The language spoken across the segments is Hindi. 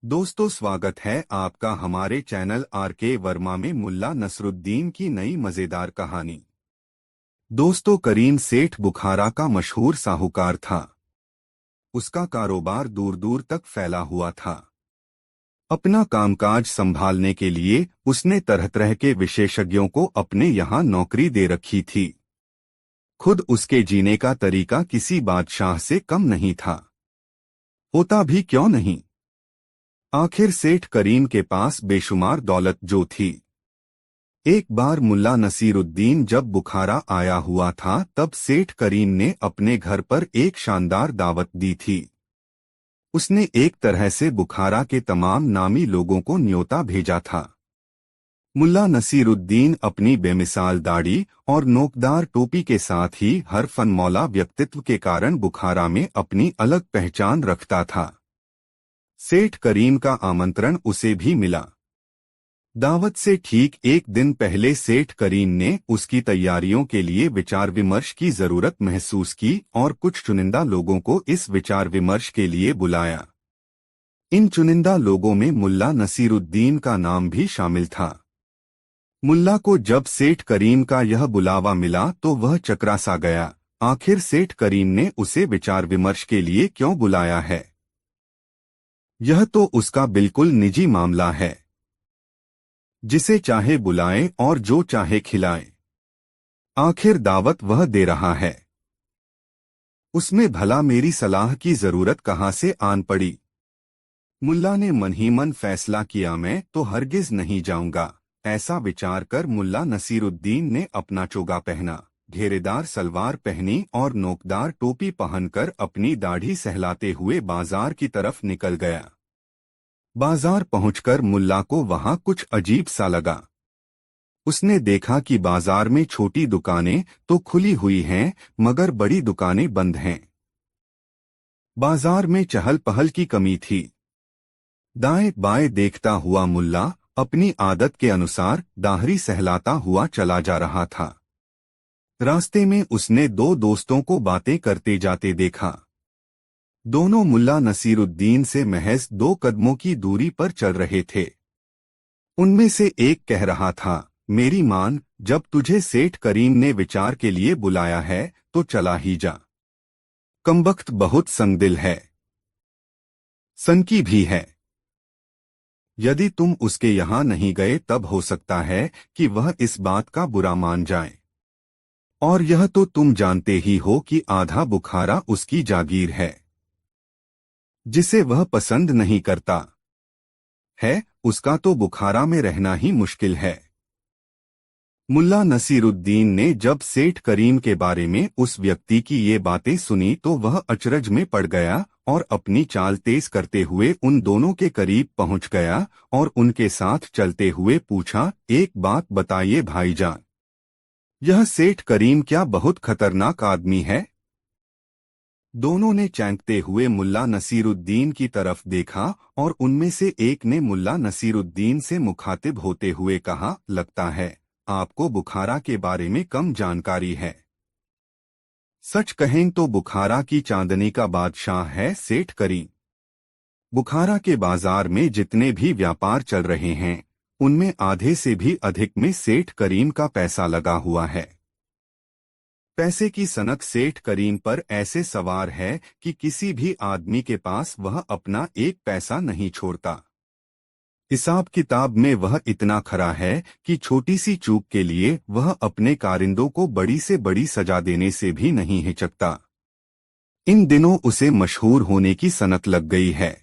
दोस्तों, स्वागत है आपका हमारे चैनल आर.के. वर्मा में मुल्ला नसरुद्दीन की नई मजेदार कहानी। दोस्तों, करीम सेठ बुखारा का मशहूर साहूकार था। उसका कारोबार दूर दूर तक फैला हुआ था। अपना कामकाज संभालने के लिए उसने तरह तरह के विशेषज्ञों को अपने यहाँ नौकरी दे रखी थी। खुद उसके जीने का तरीका किसी बादशाह से कम नहीं था। होता भी क्यों नहीं। आखिर सेठ करीम के पास बेशुमार दौलत जो थी। एक बार मुल्ला नसीरुद्दीन जब बुखारा आया हुआ था तब सेठ करीम ने अपने घर पर एक शानदार दावत दी थी। उसने एक तरह से बुखारा के तमाम नामी लोगों को न्योता भेजा था। मुल्ला नसीरुद्दीन अपनी बेमिसाल दाढ़ी और नोकदार टोपी के साथ ही हर फनमौला व्यक्तित्व के कारण बुखारा में अपनी अलग पहचान रखता था। सेठ करीम का आमंत्रण उसे भी मिला। दावत से ठीक एक दिन पहले सेठ करीम ने उसकी तैयारियों के लिए विचार विमर्श की जरूरत महसूस की और कुछ चुनिंदा लोगों को इस विचार विमर्श के लिए बुलाया। इन चुनिंदा लोगों में मुल्ला नसीरुद्दीन का नाम भी शामिल था। मुल्ला को जब सेठ करीम का यह बुलावा मिला तो वह चकरा सा गया। आखिर सेठ करीम ने उसे विचार विमर्श के लिए क्यों बुलाया है? यह तो उसका बिल्कुल निजी मामला है। जिसे चाहे बुलाए और जो चाहे खिलाए। आखिर दावत वह दे रहा है। उसमें भला मेरी सलाह की जरूरत कहाँ से आन पड़ी? मुल्ला ने मन ही मन फैसला किया, मैं तो हरगिज नहीं जाऊंगा। ऐसा विचार कर मुल्ला नसीरुद्दीन ने अपना चोगा पहना, घेरेदार सलवार पहनी और नोकदार टोपी पहनकर अपनी दाढ़ी सहलाते हुए बाजार की तरफ निकल गया। बाजार पहुंचकर मुल्ला को वहां कुछ अजीब सा लगा। उसने देखा कि बाजार में छोटी दुकानें तो खुली हुई हैं मगर बड़ी दुकानें बंद हैं। बाजार में चहल पहल की कमी थी। दाएं बाएं देखता हुआ मुल्ला अपनी आदत के अनुसार दाढ़ी सहलाता हुआ चला जा रहा था। रास्ते में उसने दो दोस्तों को बातें करते जाते देखा। दोनों मुल्ला नसीरुद्दीन से महज 2 कदमों की दूरी पर चल रहे थे। उनमें से एक कह रहा था, मेरी मान, जब तुझे सेठ करीम ने विचार के लिए बुलाया है तो चला ही जा। कमबख्त बहुत संगदिल है, सनकी भी है। यदि तुम उसके यहाँ नहीं गए तब हो सकता है कि वह इस बात का बुरा मान जाए। और यह तो तुम जानते ही हो कि आधा बुखारा उसकी जागीर है, जिसे वह पसंद नहीं करता है उसका तो बुखारा में रहना ही मुश्किल है। मुल्ला नसीरुद्दीन ने जब सेठ करीम के बारे में उस व्यक्ति की ये बातें सुनी तो वह अचरज में पड़ गया और अपनी चाल तेज करते हुए उन दोनों के करीब पहुंच गया और उनके साथ चलते हुए पूछा, एक बात बताइए भाईजान, यह सेठ करीम क्या बहुत खतरनाक आदमी है? दोनों ने चौंकते हुए मुल्ला नसीरुद्दीन की तरफ देखा और उनमें से एक ने मुल्ला नसीरुद्दीन से मुखातिब होते हुए कहा, लगता है आपको बुखारा के बारे में कम जानकारी है। सच कहें तो बुखारा की चांदनी का बादशाह है सेठ करीम। बुखारा के बाजार में जितने भी व्यापार चल रहे हैं उनमें आधे से भी अधिक में सेठ करीम का पैसा लगा हुआ है। पैसे की सनक सेठ करीम पर ऐसे सवार है कि किसी भी आदमी के पास वह अपना एक पैसा नहीं छोड़ता। हिसाब किताब में वह इतना खरा है कि छोटी सी चूक के लिए वह अपने कारिंदों को बड़ी से बड़ी सजा देने से भी नहीं हिचकता। इन दिनों उसे मशहूर होने की सनक लग गई है,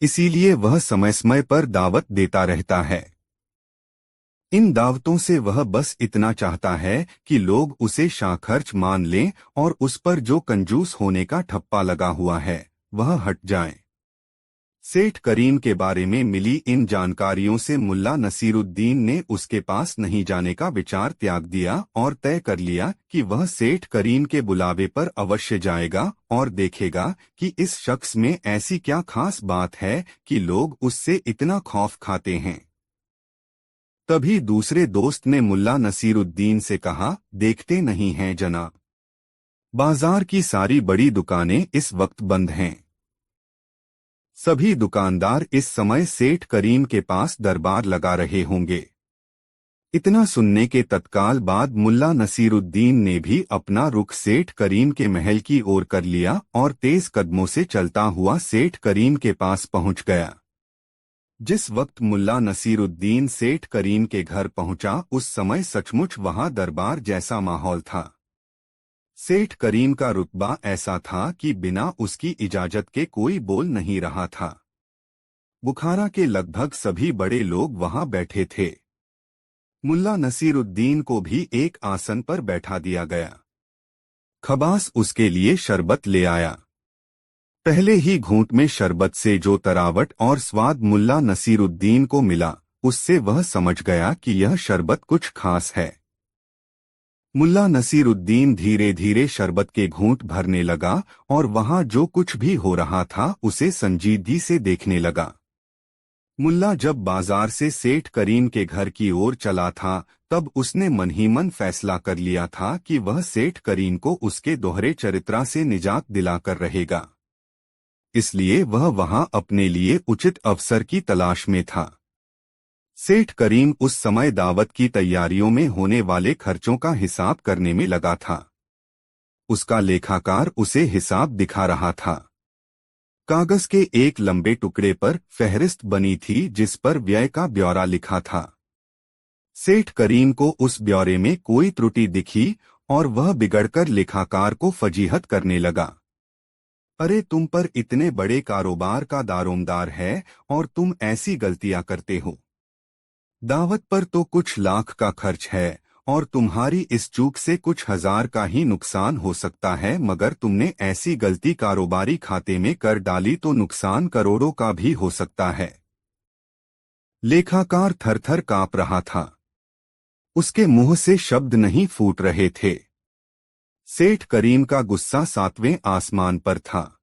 इसीलिए वह समय समय पर दावत देता रहता है। इन दावतों से वह बस इतना चाहता है कि लोग उसे शाखर्च मान लें और उस पर जो कंजूस होने का ठप्पा लगा हुआ है वह हट जाए। सेठ करीम के बारे में मिली इन जानकारियों से मुल्ला नसीरुद्दीन ने उसके पास नहीं जाने का विचार त्याग दिया और तय कर लिया कि वह सेठ करीम के बुलावे पर अवश्य जाएगा और देखेगा कि इस शख्स में ऐसी क्या खास बात है कि लोग उससे इतना खौफ खाते हैं। तभी दूसरे दोस्त ने मुल्ला नसीरुद्दीन से कहा, देखते नहीं हैं जनाब, बाजार की सारी बड़ी दुकानें इस वक्त बंद हैं। सभी दुकानदार इस समय सेठ करीम के पास दरबार लगा रहे होंगे। इतना सुनने के तत्काल बाद मुल्ला नसीरुद्दीन ने भी अपना रुख सेठ करीम के महल की ओर कर लिया और तेज कदमों से चलता हुआ सेठ करीम के पास पहुंच गया। जिस वक्त मुल्ला नसीरुद्दीन सेठ करीम के घर पहुंचा उस समय सचमुच वहां दरबार जैसा माहौल था। सेठ करीम का रुतबा ऐसा था कि बिना उसकी इजाजत के कोई बोल नहीं रहा था। बुखारा के लगभग सभी बड़े लोग वहां बैठे थे। मुल्ला नसीरुद्दीन को भी एक आसन पर बैठा दिया गया। खबास उसके लिए शरबत ले आया। पहले ही घूंट में शरबत से जो तरावट और स्वाद मुल्ला नसीरुद्दीन को मिला उससे वह समझ गया कि यह शरबत कुछ खास है। मुल्ला नसीरुद्दीन धीरे धीरे शरबत के घूंट भरने लगा और वहां जो कुछ भी हो रहा था उसे संजीदगी से देखने लगा। मुल्ला जब बाजार से सेठ करीम के घर की ओर चला था तब उसने मन ही मन फैसला कर लिया था कि वह सेठ करीम को उसके दोहरे चरित्रा से निजात दिलाकर रहेगा। इसलिए वह वहां अपने लिए उचित अवसर की तलाश में था। सेठ करीम उस समय दावत की तैयारियों में होने वाले खर्चों का हिसाब करने में लगा था। उसका लेखाकार उसे हिसाब दिखा रहा था। कागज के एक लंबे टुकड़े पर फहरिस्त बनी थी जिस पर व्यय का ब्यौरा लिखा था। सेठ करीम को उस ब्यौरे में कोई त्रुटि दिखी और वह बिगड़कर लेखाकार को फजीहत करने लगा। अरे तुम पर इतने बड़े कारोबार का दारोमदार है और तुम ऐसी गलतियां करते हो। दावत पर तो कुछ लाख का खर्च है और तुम्हारी इस चूक से कुछ हजार का ही नुकसान हो सकता है, मगर तुमने ऐसी गलती कारोबारी खाते में कर डाली तो नुकसान करोड़ों का भी हो सकता है। लेखाकार थरथर कांप रहा था। उसके मुंह से शब्द नहीं फूट रहे थे। सेठ करीम का गुस्सा सातवें आसमान पर था।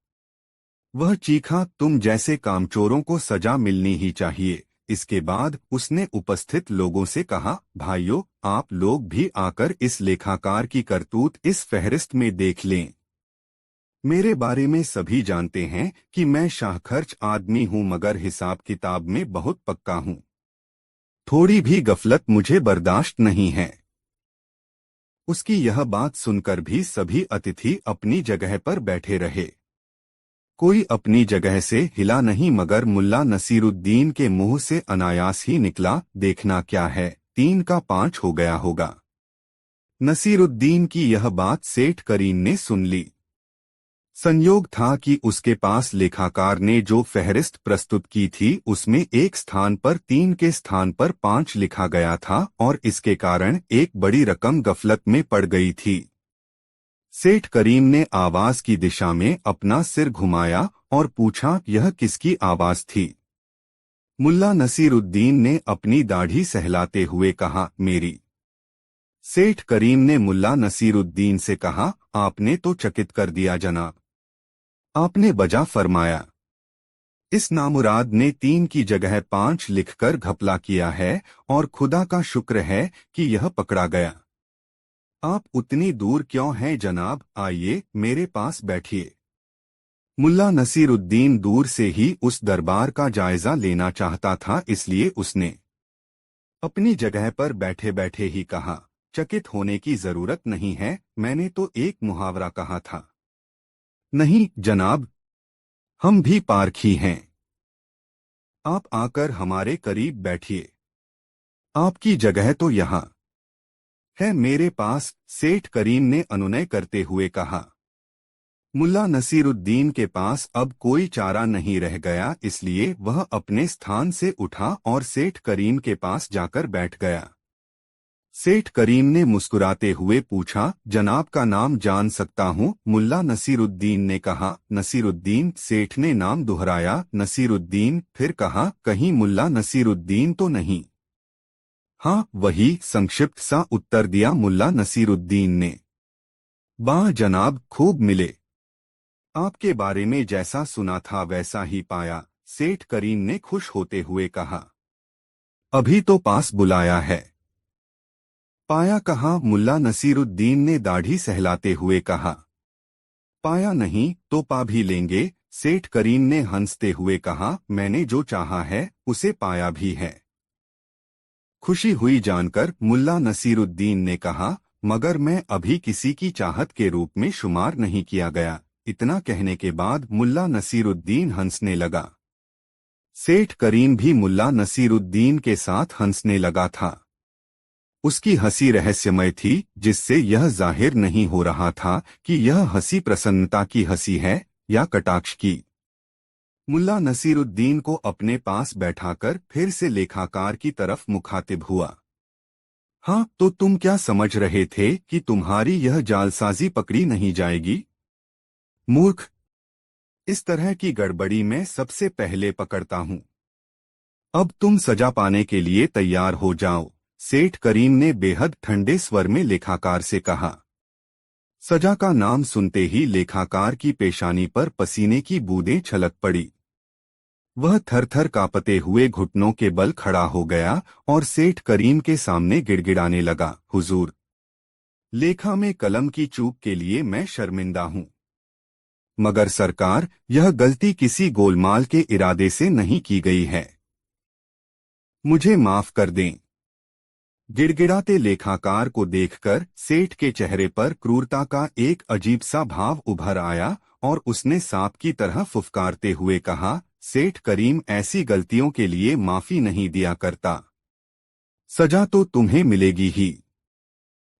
वह चीखा, तुम जैसे कामचोरों को सजा मिलनी ही चाहिए। इसके बाद उसने उपस्थित लोगों से कहा, भाइयों, आप लोग भी आकर इस लेखाकार की करतूत इस फहरिस्त में देख लें। मेरे बारे में सभी जानते हैं कि मैं शाहखर्च आदमी हूं, मगर हिसाब किताब में बहुत पक्का हूं। थोड़ी भी गफलत मुझे बर्दाश्त नहीं है। उसकी यह बात सुनकर भी सभी अतिथि अपनी जगह पर बैठे रहे। कोई अपनी जगह से हिला नहीं, मगर मुल्ला नसीरुद्दीन के मुंह से अनायास ही निकला, देखना क्या है, 3 का 5 हो गया होगा। नसीरुद्दीन की यह बात सेठ करीम ने सुन ली। संयोग था कि उसके पास लेखाकार ने जो फहरिस्त प्रस्तुत की थी उसमें एक स्थान पर 3 के स्थान पर 5 लिखा गया था और इसके कारण एक बड़ी रकम गफलत में पड़ गई थी। सेठ करीम ने आवाज की दिशा में अपना सिर घुमाया और पूछा, यह किसकी आवाज थी? मुल्ला नसीरुद्दीन ने अपनी दाढ़ी सहलाते हुए कहा, मेरी। सेठ करीम ने मुल्ला नसीरुद्दीन से कहा, आपने तो चकित कर दिया जनाब। आपने बजा फरमाया। इस नामुराद ने 3 की जगह 5 लिखकर घपला किया है और खुदा का शुक्र है कि यह पकड़ा गया। आप उतनी दूर क्यों हैं जनाब, आइए मेरे पास बैठिए। मुल्ला नसीरुद्दीन दूर से ही उस दरबार का जायजा लेना चाहता था, इसलिए उसने अपनी जगह पर बैठे बैठे ही कहा, चकित होने की जरूरत नहीं है, मैंने तो एक मुहावरा कहा था। नहीं जनाब, हम भी पारखी हैं। आप आकर हमारे करीब बैठिए। आपकी जगह तो यहाँ है मेरे पास, सेठ करीम ने अनुनय करते हुए कहा। मुल्ला नसीरुद्दीन के पास अब कोई चारा नहीं रह गया, इसलिए वह अपने स्थान से उठा और सेठ करीम के पास जाकर बैठ गया। सेठ करीम ने मुस्कुराते हुए पूछा, जनाब का नाम जान सकता हूँ? मुल्ला नसीरुद्दीन ने कहा। नसीरुद्दीन। सेठ ने नाम दोहराया, नसीरुद्दीन। फिर कहा, कहीं मुल्ला नसीरुद्दीन तो नहीं? हाँ वही, संक्षिप्त सा उत्तर दिया मुल्ला नसीरुद्दीन ने। वाह जनाब, खूब मिले। आपके बारे में जैसा सुना था वैसा ही पाया, सेठ करीम ने खुश होते हुए कहा। अभी तो पास बुलाया है। पाया कहाँ? मुल्ला नसीरुद्दीन ने दाढ़ी सहलाते हुए कहा। पाया नहीं तो पा भी लेंगे, सेठ करीम ने हंसते हुए कहा, मैंने जो चाहा है उसे पाया भी है। खुशी हुई जानकर मुल्ला नसीरुद्दीन ने कहा, मगर मैं अभी किसी की चाहत के रूप में शुमार नहीं किया गया। इतना कहने के बाद मुल्ला नसीरुद्दीन हंसने लगा। सेठ करीम भी मुल्ला नसीरुद्दीन के साथ हंसने लगा था। उसकी हंसी रहस्यमय थी, जिससे यह जाहिर नहीं हो रहा था कि यह हंसी प्रसन्नता की हंसी है या कटाक्ष की। मुल्ला नसीरुद्दीन को अपने पास बैठाकर फिर से लेखाकार की तरफ मुखातिब हुआ। हाँ, तो तुम क्या समझ रहे थे कि तुम्हारी यह जालसाजी पकड़ी नहीं जाएगी? मूर्ख, इस तरह की गड़बड़ी मैं सबसे पहले पकड़ता हूँ। अब तुम सजा पाने के लिए तैयार हो जाओ, सेठ करीम ने बेहद ठंडे स्वर में लेखाकार से कहा। सजा का नाम सुनते ही लेखाकार की पेशानी पर पसीने की बूंदें छलक पड़ी। वह थर-थर कांपते हुए घुटनों के बल खड़ा हो गया और सेठ करीम के सामने गिड़गिड़ाने लगा, हुजूर, लेखा में कलम की चूक के लिए मैं शर्मिंदा हूँ। मगर सरकार, यह गलती किसी गोलमाल के इरादे से नहीं की गई है। मुझे माफ कर दें। गिड़गिड़ाते लेखाकार को देखकर सेठ के चेहरे पर क्रूरता का एक अजीब सा भाव उभर आया और उसने सांप की तरह फुफकारते हुए कहा, सेठ करीम ऐसी गलतियों के लिए माफी नहीं दिया करता। सजा तो तुम्हें मिलेगी ही।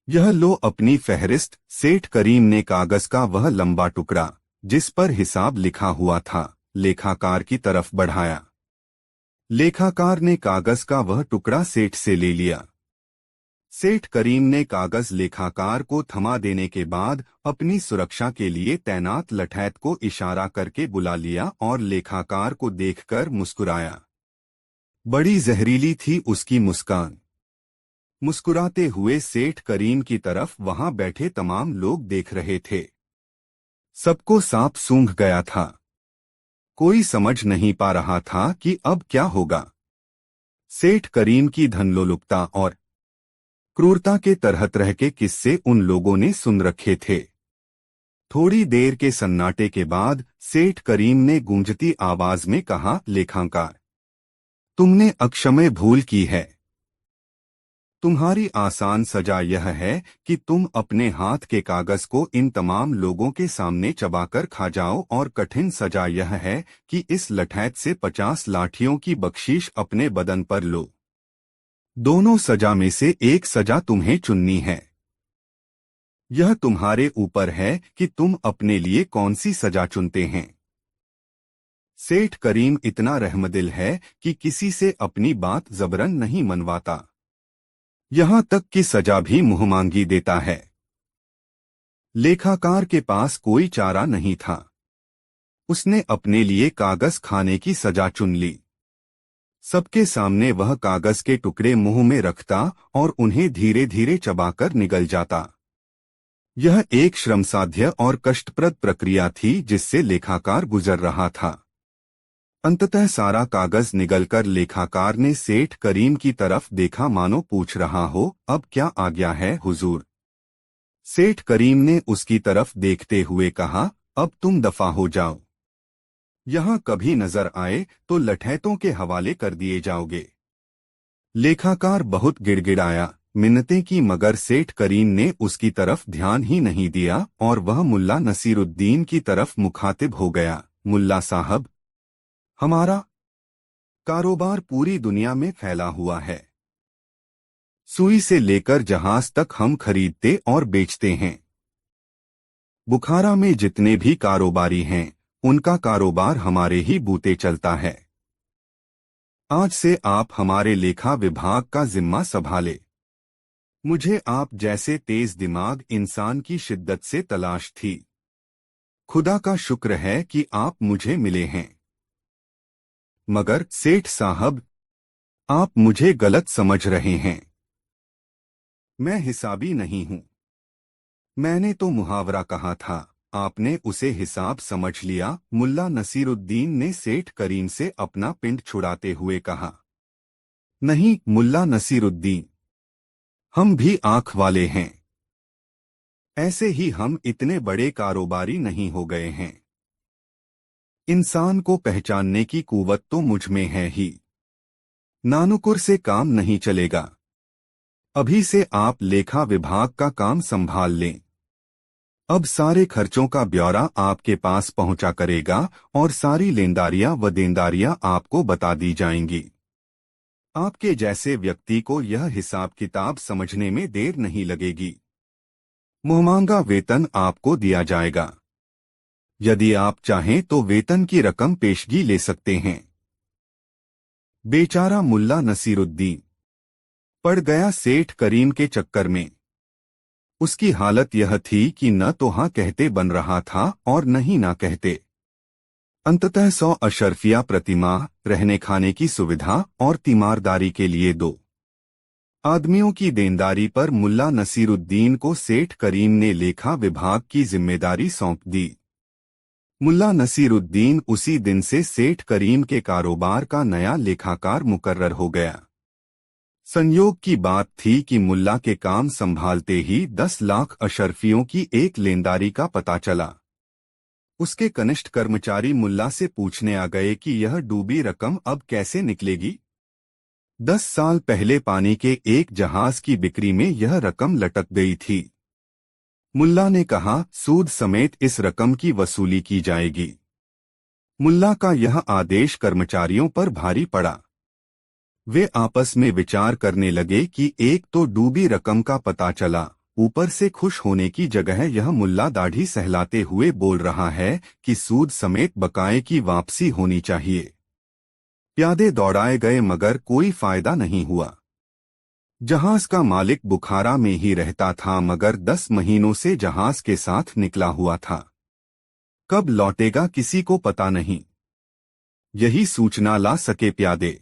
यह लो अपनी फहरिस्त। सेठ करीम ने कागज का वह लंबा टुकड़ा, जिस पर हिसाब लिखा हुआ था, लेखाकार की तरफ बढ़ाया। लेखाकार ने कागज का वह टुकड़ा सेठ से ले लिया। सेठ करीम ने कागज लेखाकार को थमा देने के बाद अपनी सुरक्षा के लिए तैनात लठैत को इशारा करके बुला लिया और लेखाकार को देखकर मुस्कुराया। बड़ी जहरीली थी उसकी मुस्कान। मुस्कुराते हुए सेठ करीम की तरफ वहां बैठे तमाम लोग देख रहे थे। सबको सांप सूंघ गया था। कोई समझ नहीं पा रहा था कि अब क्या होगा। सेठ करीम की धनलोलुपता और क्रूरता के तरह तरह के किस्से उन लोगों ने सुन रखे थे। थोड़ी देर के सन्नाटे के बाद सेठ करीम ने गूंजती आवाज में कहा, लेखाकार, तुमने अक्षम्य भूल की है। तुम्हारी आसान सजा यह है कि तुम अपने हाथ के कागज को इन तमाम लोगों के सामने चबाकर खा जाओ, और कठिन सजा यह है कि इस लठैत से 50 लाठियों की बख्शीश अपने बदन पर लो। दोनों सजा में से एक सजा तुम्हें चुननी है। यह तुम्हारे ऊपर है कि तुम अपने लिए कौन सी सजा चुनते हैं। सेठ करीम इतना रहमदिल है कि किसी से अपनी बात जबरन नहीं मनवाता। यहां तक कि सजा भी मुंहमांगी देता है। लेखाकार के पास कोई चारा नहीं था। उसने अपने लिए कागज खाने की सजा चुन ली। सबके सामने वह कागज के टुकड़े मुंह में रखता और उन्हें धीरे धीरे चबाकर निगल जाता। यह एक श्रमसाध्य और कष्टप्रद प्रक्रिया थी जिससे लेखाकार गुजर रहा था। अंततः सारा कागज निगलकर लेखाकार ने सेठ करीम की तरफ देखा, मानो पूछ रहा हो, अब क्या आज्ञा है हुजूर। सेठ करीम ने उसकी तरफ देखते हुए कहा, अब तुम दफा हो जाओ। यहां कभी नजर आए तो लठैतों के हवाले कर दिए जाओगे। लेखाकार बहुत गिड़गिड़ाया, मिन्नतें की, मगर सेठ करीम ने उसकी तरफ ध्यान ही नहीं दिया और वह मुल्ला नसीरुद्दीन की तरफ मुखातिब हो गया। मुल्ला साहब, हमारा कारोबार पूरी दुनिया में फैला हुआ है। सुई से लेकर जहाज तक हम खरीदते और बेचते हैं। बुखारा में जितने भी कारोबारी हैं, उनका कारोबार हमारे ही बूते चलता है। आज से आप हमारे लेखा विभाग का जिम्मा संभाले। मुझे आप जैसे तेज दिमाग इंसान की शिद्दत से तलाश थी। खुदा का शुक्र है कि आप मुझे मिले हैं। मगर सेठ साहब, आप मुझे गलत समझ रहे हैं। मैं हिसाबी नहीं हूं। मैंने तो मुहावरा कहा था, आपने उसे हिसाब समझ लिया। मुल्ला नसीरुद्दीन ने सेठ करीम से अपना पिंड छुड़ाते हुए कहा। नहीं मुल्ला नसीरुद्दीन, हम भी आंख वाले हैं। ऐसे ही हम इतने बड़े कारोबारी नहीं हो गए हैं। इंसान को पहचानने की कुव्वत तो मुझ में है ही। नानुकुर से काम नहीं चलेगा। अभी से आप लेखा विभाग का काम संभाल लें। अब सारे खर्चों का ब्यौरा आपके पास पहुंचा करेगा और सारी लेनदारियां व देनदारियां आपको बता दी जाएंगी। आपके जैसे व्यक्ति को यह हिसाब किताब समझने में देर नहीं लगेगी। मुहमांगा वेतन आपको दिया जाएगा। यदि आप चाहें तो वेतन की रकम पेशगी ले सकते हैं। बेचारा मुल्ला नसीरुद्दीन पड़ गया सेठ करीम के चक्कर में। उसकी हालत यह थी कि न तो हाँ कहते बन रहा था और न ही ना कहते। अंततः 100 अशर्फिया प्रतिमाह रहने खाने की सुविधा और तीमारदारी के लिए 2 आदमियों की देनदारी पर मुल्ला नसीरुद्दीन को सेठ करीम ने लेखा विभाग की जिम्मेदारी सौंप दी। मुल्ला नसीरुद्दीन उसी दिन से सेठ करीम के कारोबार का नया लेखाकार मुकर्रर हो गया। संयोग की बात थी कि मुल्ला के काम संभालते ही 10 लाख अशर्फियों की एक लेनदारी का पता चला। उसके कनिष्ठ कर्मचारी मुल्ला से पूछने आ गए कि यह डूबी रकम अब कैसे निकलेगी। 10 साल पहले पानी के एक जहाज की बिक्री में यह रकम लटक गई थी। मुल्ला ने कहा, सूद समेत इस रकम की वसूली की जाएगी। मुल्ला का यह आदेश कर्मचारियों पर भारी पड़ा। वे आपस में विचार करने लगे कि एक तो डूबी रकम का पता चला, ऊपर से खुश होने की जगह यह मुल्ला दाढ़ी सहलाते हुए बोल रहा है कि सूद समेत बकाये की वापसी होनी चाहिए। प्यादे दौड़ाए गए मगर कोई फायदा नहीं हुआ। जहाज का मालिक बुखारा में ही रहता था मगर 10 महीनों से जहाज के साथ निकला हुआ था। कब लौटेगा किसी को पता नहीं। यही सूचना ला सके प्यादे।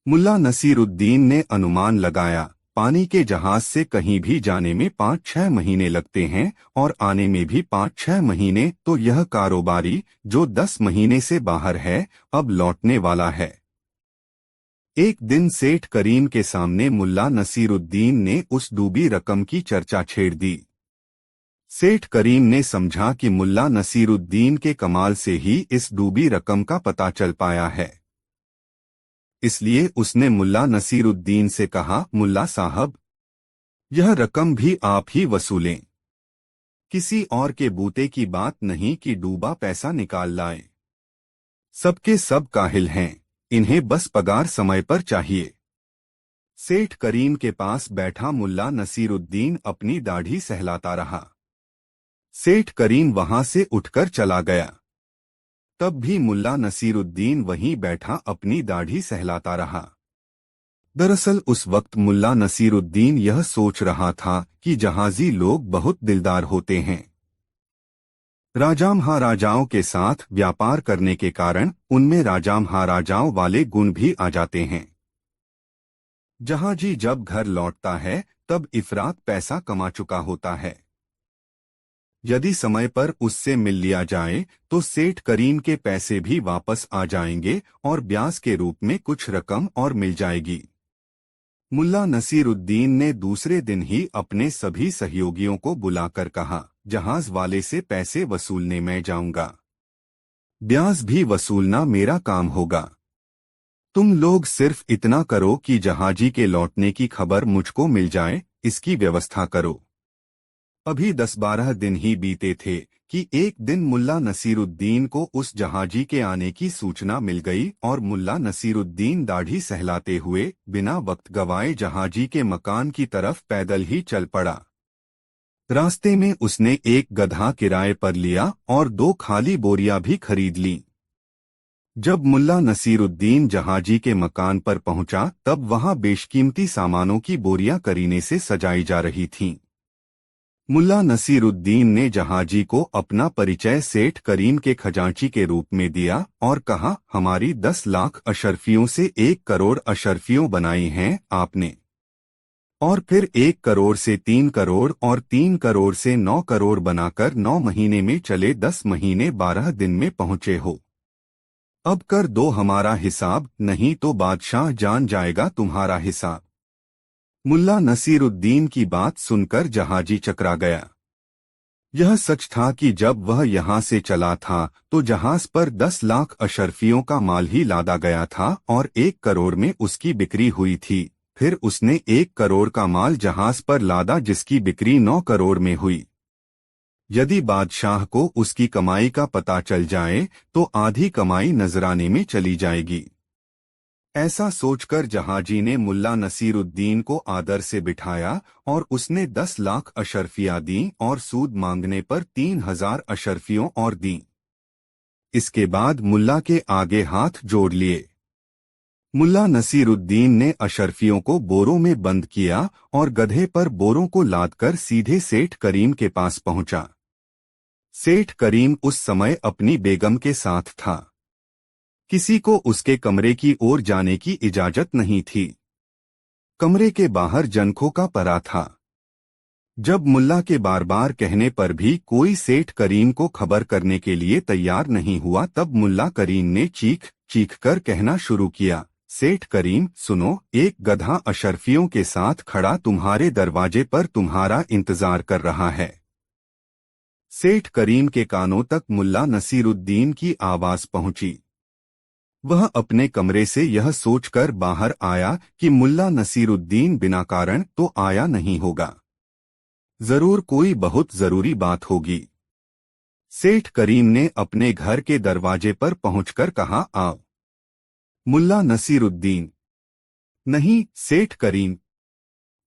मुल्ला नसीरुद्दीन ने अनुमान लगाया, पानी के जहाज से कहीं भी जाने में 5-6 महीने लगते हैं और आने में भी 5-6 महीने, तो यह कारोबारी जो 10 महीने से बाहर है अब लौटने वाला है। एक दिन सेठ करीम के सामने मुल्ला नसीरुद्दीन ने उस डूबी रकम की चर्चा छेड़ दी। सेठ करीम ने समझा कि मुल्ला नसीरुद्दीन के कमाल से ही इस डूबी रकम का पता चल पाया है। इसलिए उसने मुल्ला नसीरुद्दीन से कहा, मुल्ला साहब, यह रकम भी आप ही वसूलें। किसी और के बूते की बात नहीं कि डूबा पैसा निकाल लाए। सबके सब काहिल हैं, इन्हें बस पगार समय पर चाहिए। सेठ करीम के पास बैठा मुल्ला नसीरुद्दीन अपनी दाढ़ी सहलाता रहा। सेठ करीम वहां से उठकर चला गया। तब भी मुल्ला नसीरुद्दीन वहीं बैठा अपनी दाढ़ी सहलाता रहा। दरअसल उस वक्त मुल्ला नसीरुद्दीन यह सोच रहा था कि जहाजी लोग बहुत दिलदार होते हैं। राजा महाराजाओं के साथ व्यापार करने के कारण उनमें राजा महाराजाओं वाले गुण भी आ जाते हैं। जहाजी जब घर लौटता है तब इफरात पैसा कमा चुका होता है। यदि समय पर उससे मिल लिया जाए तो सेठ करीम के पैसे भी वापस आ जाएंगे और ब्याज के रूप में कुछ रकम और मिल जाएगी। मुल्ला नसीरुद्दीन ने दूसरे दिन ही अपने सभी सहयोगियों को बुलाकर कहा, जहाज वाले से पैसे वसूलने मैं जाऊंगा। ब्याज भी वसूलना मेरा काम होगा। तुम लोग सिर्फ इतना करो कि जहाजी के लौटने की खबर मुझको मिल जाए, इसकी व्यवस्था करो। अभी 10-12 दिन ही बीते थे कि एक दिन मुल्ला नसीरुद्दीन को उस जहाजी के आने की सूचना मिल गई और मुल्ला नसीरुद्दीन दाढ़ी सहलाते हुए बिना वक्त गवाए जहाजी के मकान की तरफ पैदल ही चल पड़ा। रास्ते में उसने एक गधा किराए पर लिया और 2 खाली बोरियां भी खरीद लीं। जब मुल्ला नसीरुद्दीन जहाजी के मकान पर पहुंचा तब वहां बेशकीमती सामानों की बोरियां करीने से सजाई जा रही थीं। मुल्ला नसीरुद्दीन ने जहाजी को अपना परिचय सेठ करीम के खजांची के रूप में दिया और कहा, हमारी 10 लाख अशर्फियों से 1 करोड़ अशर्फियों बनाई हैं आपने, और फिर 1 करोड़ से 3 करोड़ और 3 करोड़ से 9 करोड़ बनाकर 9 महीने में चले 10 महीने 12 दिन में पहुंचे हो। अब कर दो हमारा हिसाब, नहीं तो बादशाह जान जाएगा तुम्हारा हिसाब। मुल्ला नसीरुद्दीन की बात सुनकर जहाजी चकरा गया। यह सच था कि जब वह यहाँ से चला था तो जहाज पर 10 लाख अशर्फियों का माल ही लादा गया था और 1 करोड़ में उसकी बिक्री हुई थी। फिर उसने 1 करोड़ का माल जहाज पर लादा जिसकी बिक्री 9 करोड़ में हुई। यदि बादशाह को उसकी कमाई का पता चल जाए तो आधी कमाई नजराने में चली जाएगी। ऐसा सोचकर जहाजी ने मुल्ला नसीरुद्दीन को आदर से बिठाया और उसने 10 लाख अशर्फियां दी और सूद मांगने पर 3,000 अशर्फियों और दी। इसके बाद मुल्ला के आगे हाथ जोड़ लिए। मुल्ला नसीरुद्दीन ने अशर्फियों को बोरों में बंद किया और गधे पर बोरों को लादकर सीधे सेठ करीम के पास पहुंचा। सेठ करीम उस समय अपनी बेगम के साथ था। किसी को उसके कमरे की ओर जाने की इजाजत नहीं थी। कमरे के बाहर जनखों का परा था। जब मुल्ला के बार बार कहने पर भी कोई सेठ करीम को खबर करने के लिए तैयार नहीं हुआ, तब मुल्ला करीम ने चीख चीख कर कहना शुरू किया, सेठ करीम सुनो, एक गधा अशर्फियों के साथ खड़ा तुम्हारे दरवाजे पर तुम्हारा इंतजार कर रहा है। सेठ करीम के कानों तक मुल्ला नसीरुद्दीन की आवाज पहुंची। वह अपने कमरे से यह सोचकर बाहर आया कि मुल्ला नसीरुद्दीन बिना कारण तो आया नहीं होगा, जरूर कोई बहुत जरूरी बात होगी। सेठ करीम ने अपने घर के दरवाजे पर पहुंचकर कहा, आओ। मुल्ला नसीरुद्दीन, नहीं सेठ करीम,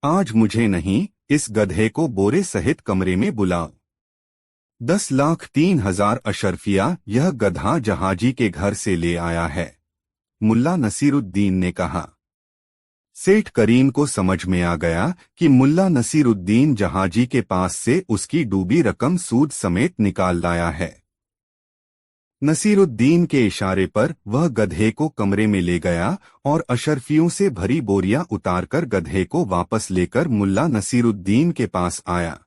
आज मुझे नहीं, इस गधे को बोरे सहित कमरे में बुलाओ। 10,03,000 अशर्फिया यह गधा जहाजी के घर से ले आया है, मुल्ला नसीरुद्दीन ने कहा। सेठ करीम को समझ में आ गया कि मुल्ला नसीरुद्दीन जहाजी के पास से उसकी डूबी रकम सूद समेत निकाल लाया है। नसीरुद्दीन के इशारे पर वह गधे को कमरे में ले गया और अशर्फियों से भरी बोरियां उतारकर गधे को वापस लेकर मुल्ला नसीरुद्दीन के पास आया।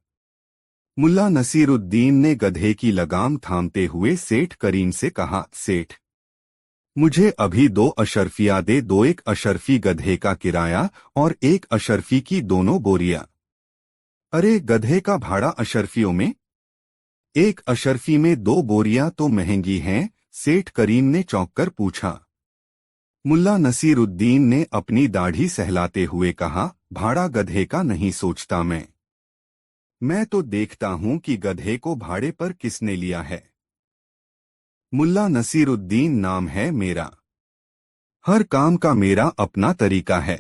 मुल्ला नसीरुद्दीन ने गधे की लगाम थामते हुए सेठ करीम से कहा, सेठ, मुझे अभी 2 अशर्फिया दे दो, 1 अशर्फी गधे का किराया और 1 अशर्फी की दोनों बोरियां। अरे गधे का भाड़ा अशर्फियों में? 1 अशर्फी में 2 बोरियां तो महंगी हैं, सेठ करीम ने चौंक कर पूछा। मुल्ला नसीरुद्दीन ने अपनी दाढ़ी सहलाते हुए कहा, भाड़ा गधे का नहीं सोचता मैं तो देखता हूं कि गधे को भाड़े पर किसने लिया है। मुल्ला नसीरुद्दीन नाम है मेरा, हर काम का मेरा अपना तरीका है।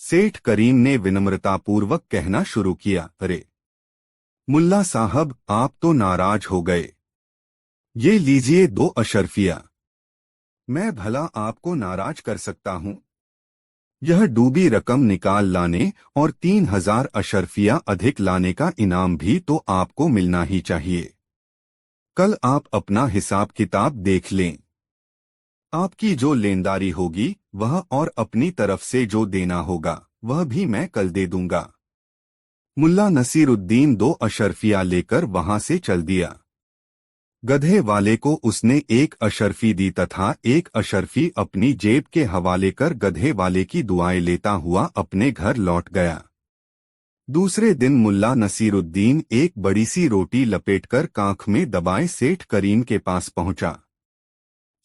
सेठ करीम ने विनम्रतापूर्वक कहना शुरू किया, अरे मुल्ला साहब, आप तो नाराज हो गए। ये लीजिए 2 अशर्फिया। मैं भला आपको नाराज कर सकता हूं? यह डूबी रकम निकाल लाने और 3,000 अशर्फिया अधिक लाने का इनाम भी तो आपको मिलना ही चाहिए। कल आप अपना हिसाब किताब देख लें। आपकी जो लेनदारी होगी वह और अपनी तरफ से जो देना होगा वह भी मैं कल दे दूंगा। मुल्ला नसीरुद्दीन 2 अशर्फिया लेकर वहां से चल दिया। गधे वाले को उसने 1 अशर्फी दी तथा 1 अशर्फी अपनी जेब के हवाले कर गधे वाले की दुआएं लेता हुआ अपने घर लौट गया। दूसरे दिन मुल्ला नसीरुद्दीन एक बड़ी सी रोटी लपेटकर कांख में दबाए सेठ करीम के पास पहुंचा।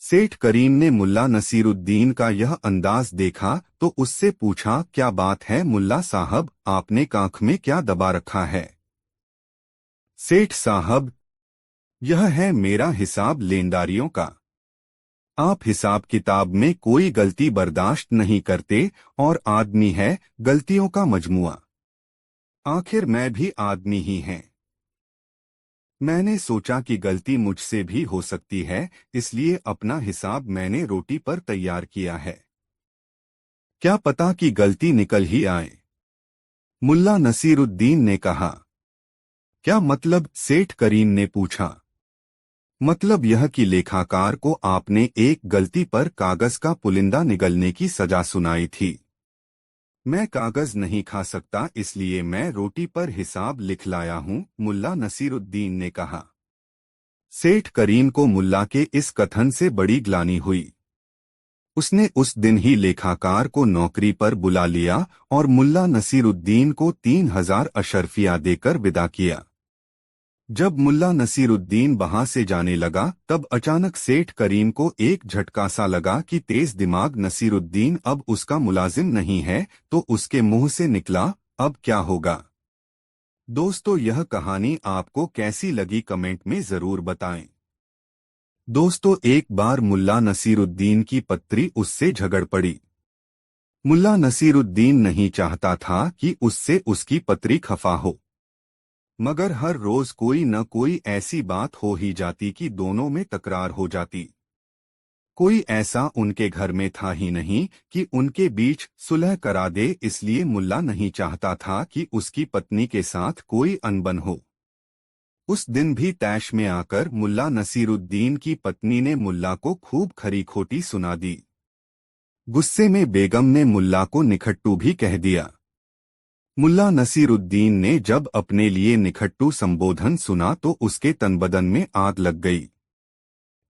सेठ करीम ने मुल्ला नसीरुद्दीन का यह अंदाज देखा तो उससे पूछा, क्या बात है मुल्ला साहब, आपने कांख में क्या दबा रखा है? सेठ साहब, यह है मेरा हिसाब लेनदारियों का। आप हिसाब किताब में कोई गलती बर्दाश्त नहीं करते और आदमी है गलतियों का मजमुआ। आखिर मैं भी आदमी ही हैं। मैंने सोचा कि गलती मुझसे भी हो सकती है, इसलिए अपना हिसाब मैंने रोटी पर तैयार किया है। क्या पता कि गलती निकल ही आए। मुल्ला नसीरुद्दीन ने कहा। क्या मतलब? सेठ करीम ने पूछा। मतलब यह कि लेखाकार को आपने एक गलती पर कागज का पुलिंदा निगलने की सजा सुनाई थी। मैं कागज नहीं खा सकता, इसलिए मैं रोटी पर हिसाब लिख लाया हूं, मुल्ला नसीरुद्दीन ने कहा। सेठ करीम को मुल्ला के इस कथन से बड़ी ग्लानि हुई। उसने उस दिन ही लेखाकार को नौकरी पर बुला लिया और मुल्ला नसीरुद्दीन को 3,000 अशर्फिया देकर विदा किया। जब मुल्ला नसीरुद्दीन वहां से जाने लगा तब अचानक सेठ करीम को एक झटका सा लगा कि तेज दिमाग नसीरुद्दीन अब उसका मुलाजिम नहीं है, तो उसके मुंह से निकला, अब क्या होगा। दोस्तों, यह कहानी आपको कैसी लगी कमेंट में जरूर बताएं। दोस्तों, एक बार मुल्ला नसीरुद्दीन की पत्री उससे झगड़ पड़ी। मुल्ला नसीरुद्दीन नहीं चाहता था कि उससे उसकी पत्री खफा हो, मगर हर रोज कोई न कोई ऐसी बात हो ही जाती कि दोनों में तकरार हो जाती। कोई ऐसा उनके घर में था ही नहीं कि उनके बीच सुलह करा दे, इसलिए मुल्ला नहीं चाहता था कि उसकी पत्नी के साथ कोई अनबन हो। उस दिन भी तैश में आकर मुल्ला नसीरुद्दीन की पत्नी ने मुल्ला को खूब खरी खोटी सुना दी। गुस्से में बेगम ने मुल्ला को निखट्टू भी कह दिया। मुल्ला नसीरुद्दीन ने जब अपने लिए निखट्टू संबोधन सुना तो उसके तनबदन में आग लग गई।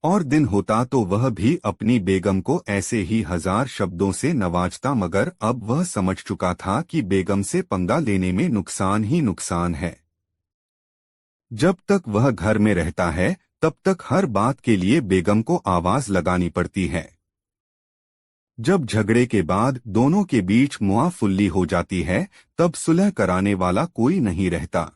और दिन होता तो वह भी अपनी बेगम को ऐसे ही हजार शब्दों से नवाजता, मगर अब वह समझ चुका था कि बेगम से पंगा लेने में नुकसान ही नुकसान है। जब तक वह घर में रहता है तब तक हर बात के लिए बेगम को आवाज लगानी पड़ती है। जब झगड़े के बाद दोनों के बीच मुआफुल्ली हो जाती है तब सुलह कराने वाला कोई नहीं रहता।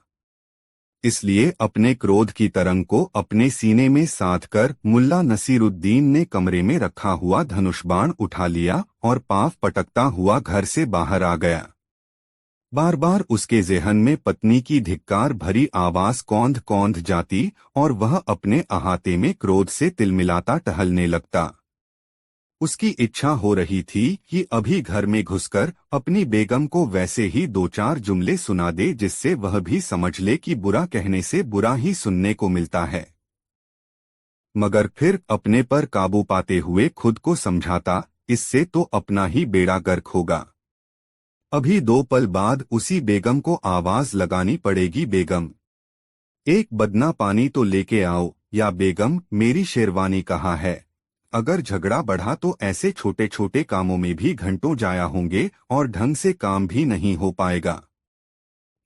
इसलिए अपने क्रोध की तरंग को अपने सीने में साध कर मुल्ला नसीरुद्दीन ने कमरे में रखा हुआ धनुष बाण उठा लिया और पांव पटकता हुआ घर से बाहर आ गया। बार बार उसके ज़हन में पत्नी की धिक्कार भरी आवाज कौंध कौंध जाती और वह अपने अहाते में क्रोध से तिलमिलाता टहलने लगता। उसकी इच्छा हो रही थी कि अभी घर में घुसकर अपनी बेगम को वैसे ही दो चार जुमले सुना दे जिससे वह भी समझ ले कि बुरा कहने से बुरा ही सुनने को मिलता है। मगर फिर अपने पर काबू पाते हुए खुद को समझाता, इससे तो अपना ही बेड़ा गर्क होगा। अभी 2 पल बाद उसी बेगम को आवाज लगानी पड़ेगी, बेगम एक बदना पानी तो लेके आओ, या बेगम मेरी शेरवानी कहाँ है। अगर झगड़ा बढ़ा तो ऐसे छोटे छोटे कामों में भी घंटों जाया होंगे और ढंग से काम भी नहीं हो पाएगा।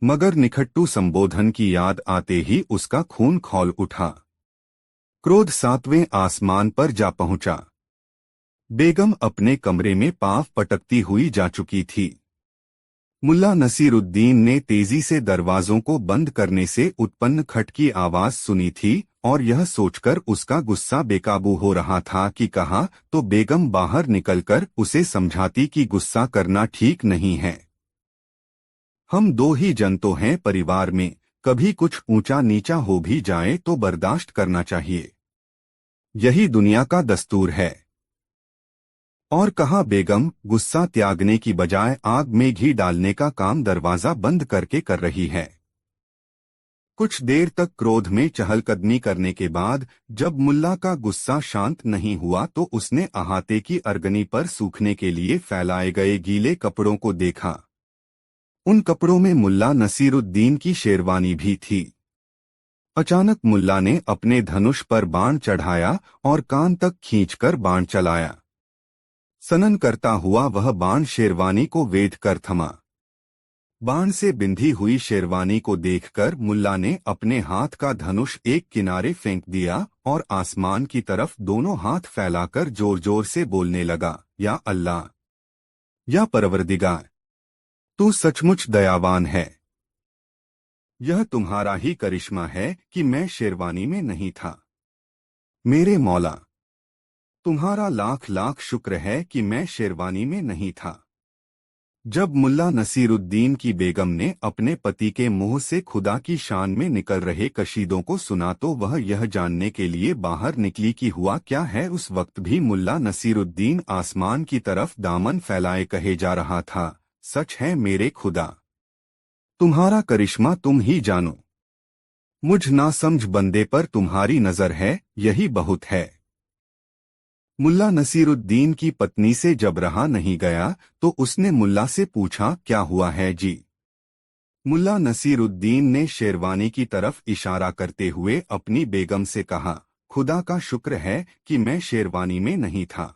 मगर निखट्टू संबोधन की याद आते ही उसका खून खौल उठा। क्रोध 7वें आसमान पर जा पहुंचा। बेगम अपने कमरे में पांव पटकती हुई जा चुकी थी। मुल्ला नसीरुद्दीन ने तेजी से दरवाजों को बंद करने से उत्पन्न खट की आवाज सुनी थी और यह सोचकर उसका गुस्सा बेकाबू हो रहा था कि कहा तो बेगम बाहर निकलकर उसे समझाती कि गुस्सा करना ठीक नहीं है। हम 2 ही जन तो हैं परिवार में, कभी कुछ ऊंचा नीचा हो भी जाए तो बर्दाश्त करना चाहिए, यही दुनिया का दस्तूर है। और कहा बेगम गुस्सा त्यागने की बजाय आग में घी डालने का काम दरवाजा बंद करके कर रही है। कुछ देर तक क्रोध में चहलकदमी करने के बाद जब मुल्ला का गुस्सा शांत नहीं हुआ तो उसने अहाते की अरगनी पर सूखने के लिए फैलाए गए गीले कपड़ों को देखा। उन कपड़ों में मुल्ला नसीरुद्दीन की शेरवानी भी थी। अचानक मुल्ला ने अपने धनुष पर बाण चढ़ाया और कान तक खींचकर बाण चलाया। सनन करता हुआ वह बाण शेरवानी को वेध कर थमा। बाण से बिंधी हुई शेरवानी को देखकर मुल्ला ने अपने हाथ का धनुष एक किनारे फेंक दिया और आसमान की तरफ दोनों हाथ फैलाकर जोर जोर से बोलने लगा, या अल्लाह, या परवरदिगार, तू सचमुच दयावान है। यह तुम्हारा ही करिश्मा है कि मैं शेरवानी में नहीं था। मेरे मौला, तुम्हारा लाख लाख शुक्र है कि मैं शेरवानी में नहीं था। जब मुल्ला नसीरुद्दीन की बेगम ने अपने पति के मुंह से खुदा की शान में निकल रहे कशीदों को सुना तो वह यह जानने के लिए बाहर निकली कि हुआ क्या है। उस वक्त भी मुल्ला नसीरुद्दीन आसमान की तरफ दामन फैलाए कहे जा रहा था, सच है मेरे खुदा, तुम्हारा करिश्मा तुम ही जानो। मुझ नासमझ बंदे पर तुम्हारी नजर है, यही बहुत है। मुल्ला नसीरुद्दीन की पत्नी से जब रहा नहीं गया तो उसने मुल्ला से पूछा, क्या हुआ है जी। मुल्ला नसीरुद्दीन ने शेरवानी की तरफ इशारा करते हुए अपनी बेगम से कहा, खुदा का शुक्र है कि मैं शेरवानी में नहीं था।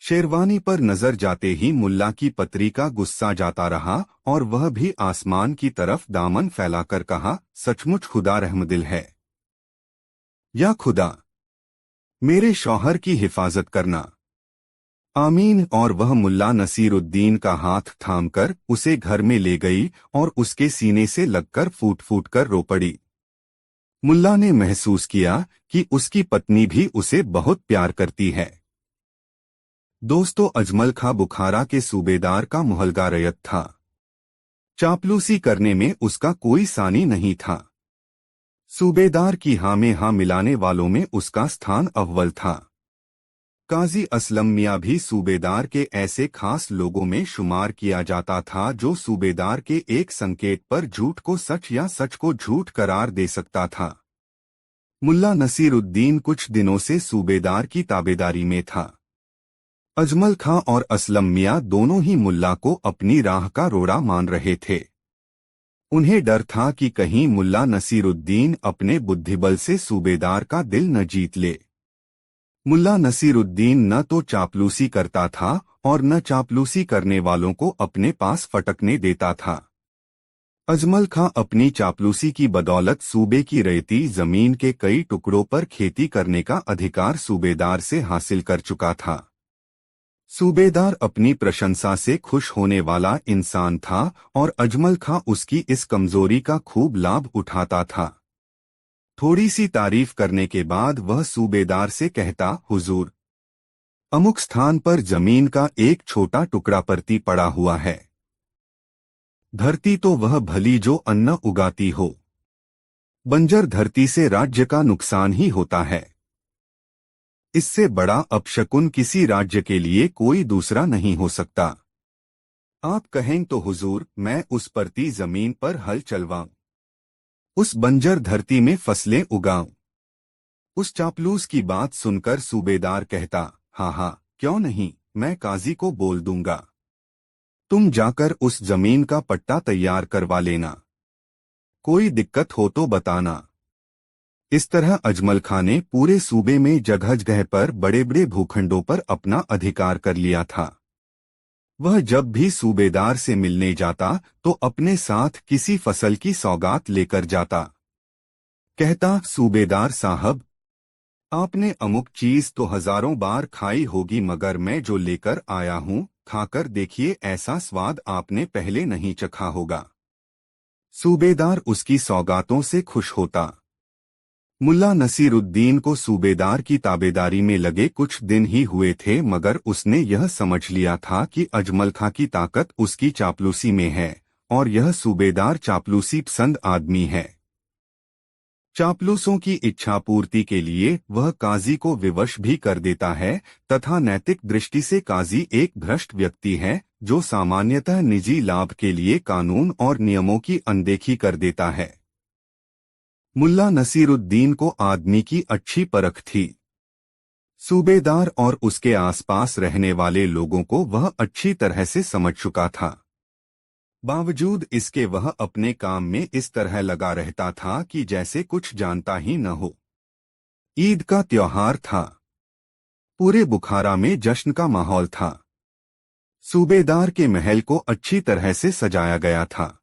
शेरवानी पर नजर जाते ही मुल्ला की पत्री का गुस्सा जाता रहा और वह भी आसमान की तरफ दामन फैलाकर कहा, सचमुच खुदा रहमदिल है। या खुदा, मेरे शौहर की हिफाजत करना। आमीन। और वह मुल्ला नसीरुद्दीन का हाथ थामकर उसे घर में ले गई और उसके सीने से लगकर फूट फूट कर रो पड़ी। मुल्ला ने महसूस किया कि उसकी पत्नी भी उसे बहुत प्यार करती है। दोस्तों, अजमल खां बुखारा के सूबेदार का मुहलगा रयत था। चापलूसी करने में उसका कोई सानी नहीं था। सूबेदार की हाँ में हाँ मिलाने वालों में उसका स्थान अव्वल था। काजी असलम मियां भी सूबेदार के ऐसे खास लोगों में शुमार किया जाता था जो सूबेदार के एक संकेत पर झूठ को सच या सच को झूठ करार दे सकता था। मुल्ला नसीरुद्दीन कुछ दिनों से सूबेदार की ताबेदारी में था। अजमल खां और असलम मियां दोनों ही मुल्ला को अपनी राह का रोड़ा मान रहे थे। उन्हें डर था कि कहीं मुल्ला नसीरुद्दीन अपने बुद्धिबल से सूबेदार का दिल न जीत ले। मुल्ला नसीरुद्दीन न तो चापलूसी करता था और न चापलूसी करने वालों को अपने पास फटकने देता था। अजमल खां अपनी चापलूसी की बदौलत सूबे की रेती जमीन के कई टुकड़ों पर खेती करने का अधिकार सूबेदार से हासिल कर चुका था। सूबेदार अपनी प्रशंसा से खुश होने वाला इंसान था और अजमल खां उसकी इस कमजोरी का खूब लाभ उठाता था। थोड़ी सी तारीफ करने के बाद वह सूबेदार से कहता, हुजूर, अमुक स्थान पर जमीन का एक छोटा टुकड़ा परती पड़ा हुआ है। धरती तो वह भली जो अन्न उगाती हो। बंजर धरती से राज्य का नुकसान ही होता है। इससे बड़ा अपशकुन किसी राज्य के लिए कोई दूसरा नहीं हो सकता। आप कहें तो हुजूर, मैं उस परती जमीन पर हल चलवाऊं, उस बंजर धरती में फसलें उगाऊं। उस चापलूस की बात सुनकर सूबेदार कहता, हाँ हाँ, क्यों नहीं, मैं काजी को बोल दूंगा। तुम जाकर उस जमीन का पट्टा तैयार करवा लेना। कोई दिक्कत हो तो बताना। इस तरह अजमल खां ने पूरे सूबे में जगह जगह पर बड़े बड़े भूखंडों पर अपना अधिकार कर लिया था। वह जब भी सूबेदार से मिलने जाता तो अपने साथ किसी फसल की सौगात लेकर जाता। कहता, सूबेदार साहब, आपने अमुक चीज तो हजारों बार खाई होगी, मगर मैं जो लेकर आया हूँ, खाकर देखिए, ऐसा स्वाद आपने पहले नहीं चखा होगा। सूबेदार उसकी सौगातों से खुश होता। मुल्ला नसीरुद्दीन को सूबेदार की ताबेदारी में लगे कुछ दिन ही हुए थे, मगर उसने यह समझ लिया था कि अजमल खां की ताकत उसकी चापलूसी में है और यह सूबेदार चापलूसी पसंद आदमी है। चापलूसों की इच्छा पूर्ति के लिए वह काजी को विवश भी कर देता है तथा नैतिक दृष्टि से काजी एक भ्रष्ट व्यक्ति है जो सामान्यतः निजी लाभ के लिए कानून और नियमों की अनदेखी कर देता है। मुल्ला नसीरुद्दीन को आदमी की अच्छी परख थी। सूबेदार और उसके आसपास रहने वाले लोगों को वह अच्छी तरह से समझ चुका था। बावजूद इसके वह अपने काम में इस तरह लगा रहता था कि जैसे कुछ जानता ही न हो। ईद का त्योहार था। पूरे बुखारा में जश्न का माहौल था। सूबेदार के महल को अच्छी तरह से सजाया गया था।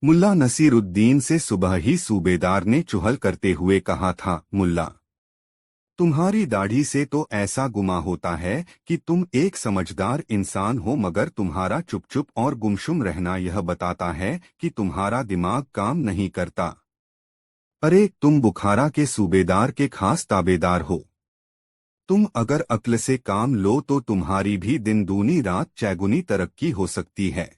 मुल्ला नसीरुद्दीन से सुबह ही सूबेदार ने चुहल करते हुए कहा था, मुल्ला, तुम्हारी दाढ़ी से तो ऐसा गुमा होता है कि तुम एक समझदार इंसान हो, मगर तुम्हारा चुप चुप और गुमशुम रहना यह बताता है कि तुम्हारा दिमाग काम नहीं करता। अरे, तुम बुखारा के सूबेदार के खास ताबेदार हो। तुम अगर अक्ल से काम लो तो तुम्हारी भी दिन दूनी रात चैगुनी तरक्की हो सकती है।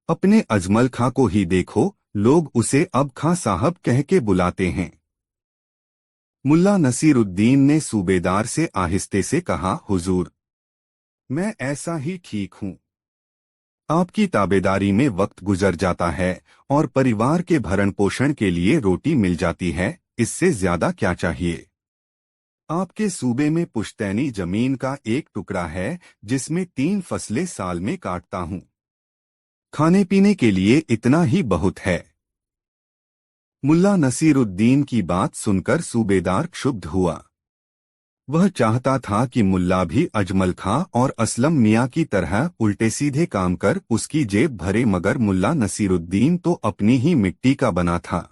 अपने अजमल खां को ही देखो, लोग उसे अब खां साहब कह के बुलाते हैं। मुल्ला नसीरुद्दीन ने सूबेदार से आहिस्ते से कहा, हुजूर, मैं ऐसा ही ठीक हूँ। आपकी ताबेदारी में वक्त गुजर जाता है और परिवार के भरण पोषण के लिए रोटी मिल जाती है, इससे ज्यादा क्या चाहिए। आपके सूबे में पुश्तैनी जमीन का एक टुकड़ा है जिसमें 3 फसलें साल में काटता हूँ। खाने पीने के लिए इतना ही बहुत है। मुल्ला नसीरुद्दीन की बात सुनकर सूबेदार क्षुब्ध हुआ। वह चाहता था कि मुल्ला भी अजमल खां और असलम मियां की तरह उल्टे सीधे काम कर उसकी जेब भरे, मगर मुल्ला नसीरुद्दीन तो अपनी ही मिट्टी का बना था।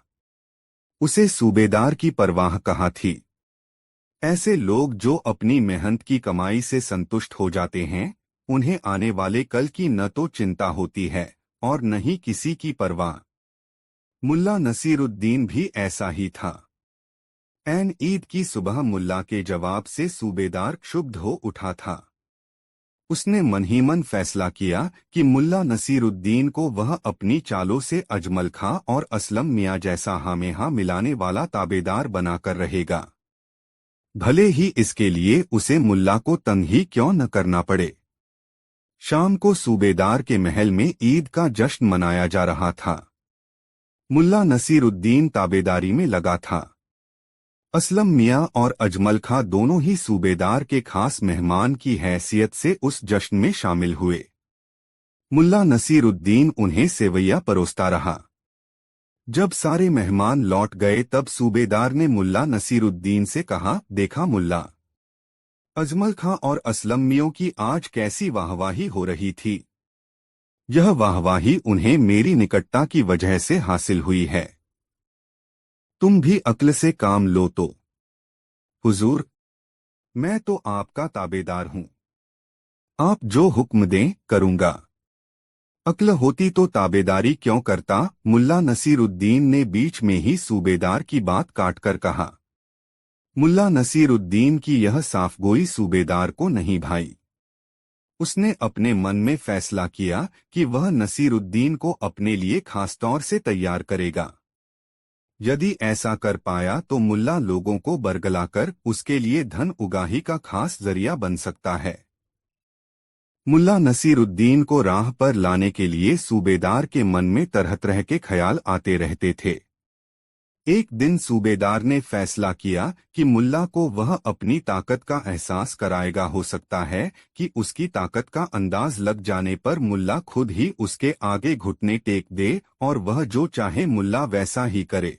उसे सूबेदार की परवाह कहाँ थी। ऐसे लोग जो अपनी मेहनत की कमाई से संतुष्ट हो जाते हैं, उन्हें आने वाले कल की न तो चिंता होती है और न ही किसी की परवाह। मुल्ला नसीरुद्दीन भी ऐसा ही था। ऐन ईद की सुबह मुल्ला के जवाब से सूबेदार क्षुब्ध हो उठा था। उसने मन ही मन फैसला किया कि मुल्ला नसीरुद्दीन को वह अपनी चालों से अजमल खां और असलम मियां जैसा हामेहा मिलाने वाला ताबेदार बनाकर रहेगा, भले ही इसके लिए उसे मुल्ला को तंग ही क्यों न करना पड़े। शाम को सूबेदार के महल में ईद का जश्न मनाया जा रहा था। मुल्ला नसीरुद्दीन ताबेदारी में लगा था। असलम मियां और अजमल खां दोनों ही सूबेदार के खास मेहमान की हैसियत से उस जश्न में शामिल हुए। मुल्ला नसीरुद्दीन उन्हें सेवैया परोसता रहा। जब सारे मेहमान लौट गए तब सूबेदार ने मुल्ला नसीरुद्दीन से कहा, देखा मुल्ला, अजमल खां और असलम मियों की आज कैसी वाहवाही हो रही थी। यह वाहवाही उन्हें मेरी निकटता की वजह से हासिल हुई है। तुम भी अक्ल से काम लो तो। हुजूर, मैं तो आपका ताबेदार हूं। आप जो हुक्म दें करूंगा। अक्ल होती तो ताबेदारी क्यों करता। मुल्ला नसीरुद्दीन ने बीच में ही सूबेदार की बात काटकर कहा। मुल्ला नसीरुद्दीन की यह साफगोई सूबेदार को नहीं भाई। उसने अपने मन में फैसला किया कि वह नसीरुद्दीन को अपने लिए खासतौर से तैयार करेगा। यदि ऐसा कर पाया तो मुल्ला लोगों को बरगलाकर उसके लिए धन उगाही का खास जरिया बन सकता है। मुल्ला नसीरुद्दीन को राह पर लाने के लिए सूबेदार के मन में तरह तरह के ख्याल आते रहते थे। एक दिन सूबेदार ने फैसला किया कि मुल्ला को वह अपनी ताकत का एहसास कराएगा। हो सकता है कि उसकी ताकत का अंदाज लग जाने पर मुल्ला खुद ही उसके आगे घुटने टेक दे और वह जो चाहे मुल्ला वैसा ही करे।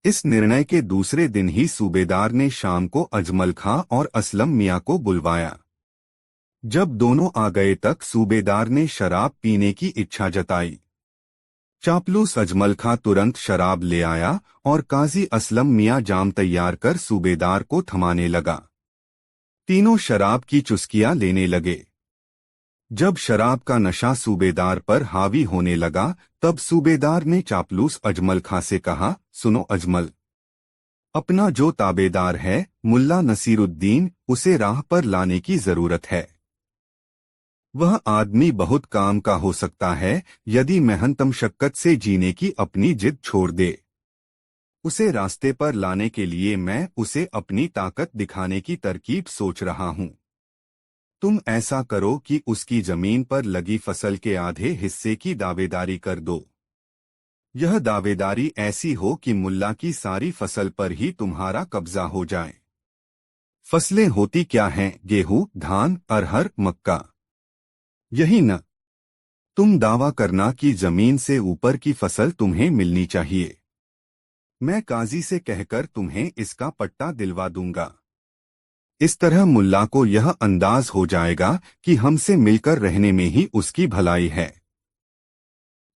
इस निर्णय के दूसरे दिन ही सूबेदार ने शाम को अजमल खां और असलम मियां को बुलवाया। जब दोनों आ गए तक सूबेदार ने शराब पीने की इच्छा जताई। चापलूस अजमल खां तुरंत शराब ले आया और काजी असलम मियां जाम तैयार कर सूबेदार को थमाने लगा। तीनों शराब की चुस्कियां लेने लगे। जब शराब का नशा सूबेदार पर हावी होने लगा तब सूबेदार ने चापलूस अजमल खां से कहा, सुनो अजमल, अपना जो ताबेदार है मुल्ला नसीरुद्दीन, उसे राह पर लाने की जरूरत है। वह आदमी बहुत काम का हो सकता है यदि मेहनत मशक्कत से जीने की अपनी जिद छोड़ दे। उसे रास्ते पर लाने के लिए मैं उसे अपनी ताकत दिखाने की तरकीब सोच रहा हूं। तुम ऐसा करो कि उसकी जमीन पर लगी फसल के आधे हिस्से की दावेदारी कर दो। यह दावेदारी ऐसी हो कि मुल्ला की सारी फसल पर ही तुम्हारा कब्जा हो जाए। फसलें होती क्या हैं? गेहूं, धान, अरहर, मक्का, यही न? तुम दावा करना कि जमीन से ऊपर की फसल तुम्हें मिलनी चाहिए। मैं काजी से कहकर तुम्हें इसका पट्टा दिलवा दूंगा। इस तरह मुल्ला को यह अंदाज हो जाएगा कि हमसे मिलकर रहने में ही उसकी भलाई है।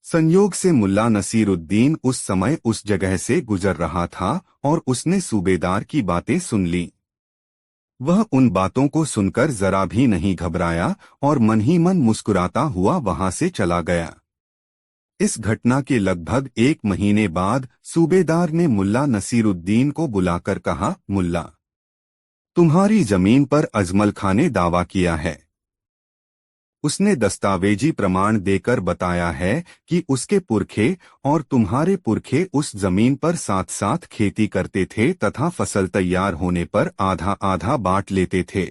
संयोग से मुल्ला नसीरुद्दीन उस समय उस जगह से गुजर रहा था और उसने सूबेदार की बातें सुन लीं। वह उन बातों को सुनकर जरा भी नहीं घबराया और मन ही मन मुस्कुराता हुआ वहां से चला गया। इस घटना के लगभग 1 महीने बाद सूबेदार ने मुल्ला नसीरुद्दीन को बुलाकर कहा, मुल्ला, तुम्हारी जमीन पर अजमल खां ने दावा किया है। उसने दस्तावेजी प्रमाण देकर बताया है कि उसके पुरखे और तुम्हारे पुरखे उस जमीन पर साथ साथ खेती करते थे तथा फसल तैयार होने पर आधा आधा बांट लेते थे।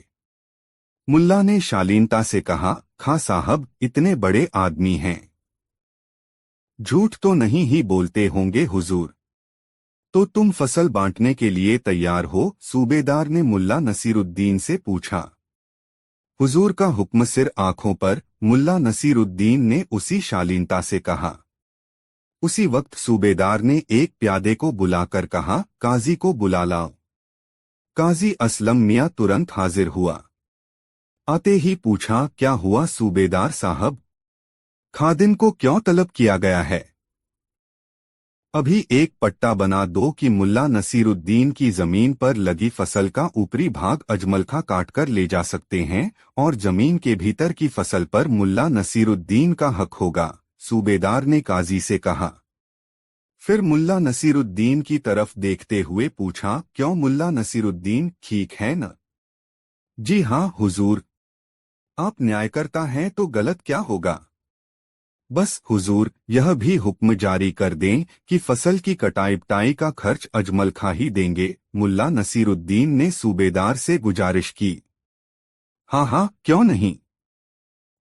मुल्ला ने शालीनता से कहा, खां साहब इतने बड़े आदमी हैं, झूठ तो नहीं ही बोलते होंगे हुजूर। तो तुम फसल बांटने के लिए तैयार हो? सूबेदार ने मुल्ला नसीरुद्दीन से पूछा। हुजूर का हुक्म सिर आंखों पर, मुल्ला नसीरुद्दीन ने उसी शालीनता से कहा। उसी वक्त सूबेदार ने एक प्यादे को बुलाकर कहा, काजी को बुला लाओ। काजी असलम मियाँ तुरंत हाजिर हुआ। आते ही पूछा, क्या हुआ सूबेदार साहब? खादिम को क्यों तलब किया गया है? अभी एक पट्टा बना दो कि मुल्ला नसीरुद्दीन की जमीन पर लगी फसल का ऊपरी भाग अजमल खां काटकर ले जा सकते हैं और जमीन के भीतर की फसल पर मुल्ला नसीरुद्दीन का हक होगा, सूबेदार ने काजी से कहा। फिर मुल्ला नसीरुद्दीन की तरफ देखते हुए पूछा, क्यों मुल्ला नसीरुद्दीन ठीक है न? जी हाँ हुजूर। आप न्यायकर्ता हैं तो गलत क्या होगा? बस हुजूर, यह भी हुक्म जारी कर दें कि फसल की कटाई पिटाई का खर्च अजमल खां ही देंगे, मुल्ला नसीरुद्दीन ने सूबेदार से गुजारिश की। हाँ हाँ, क्यों नहीं,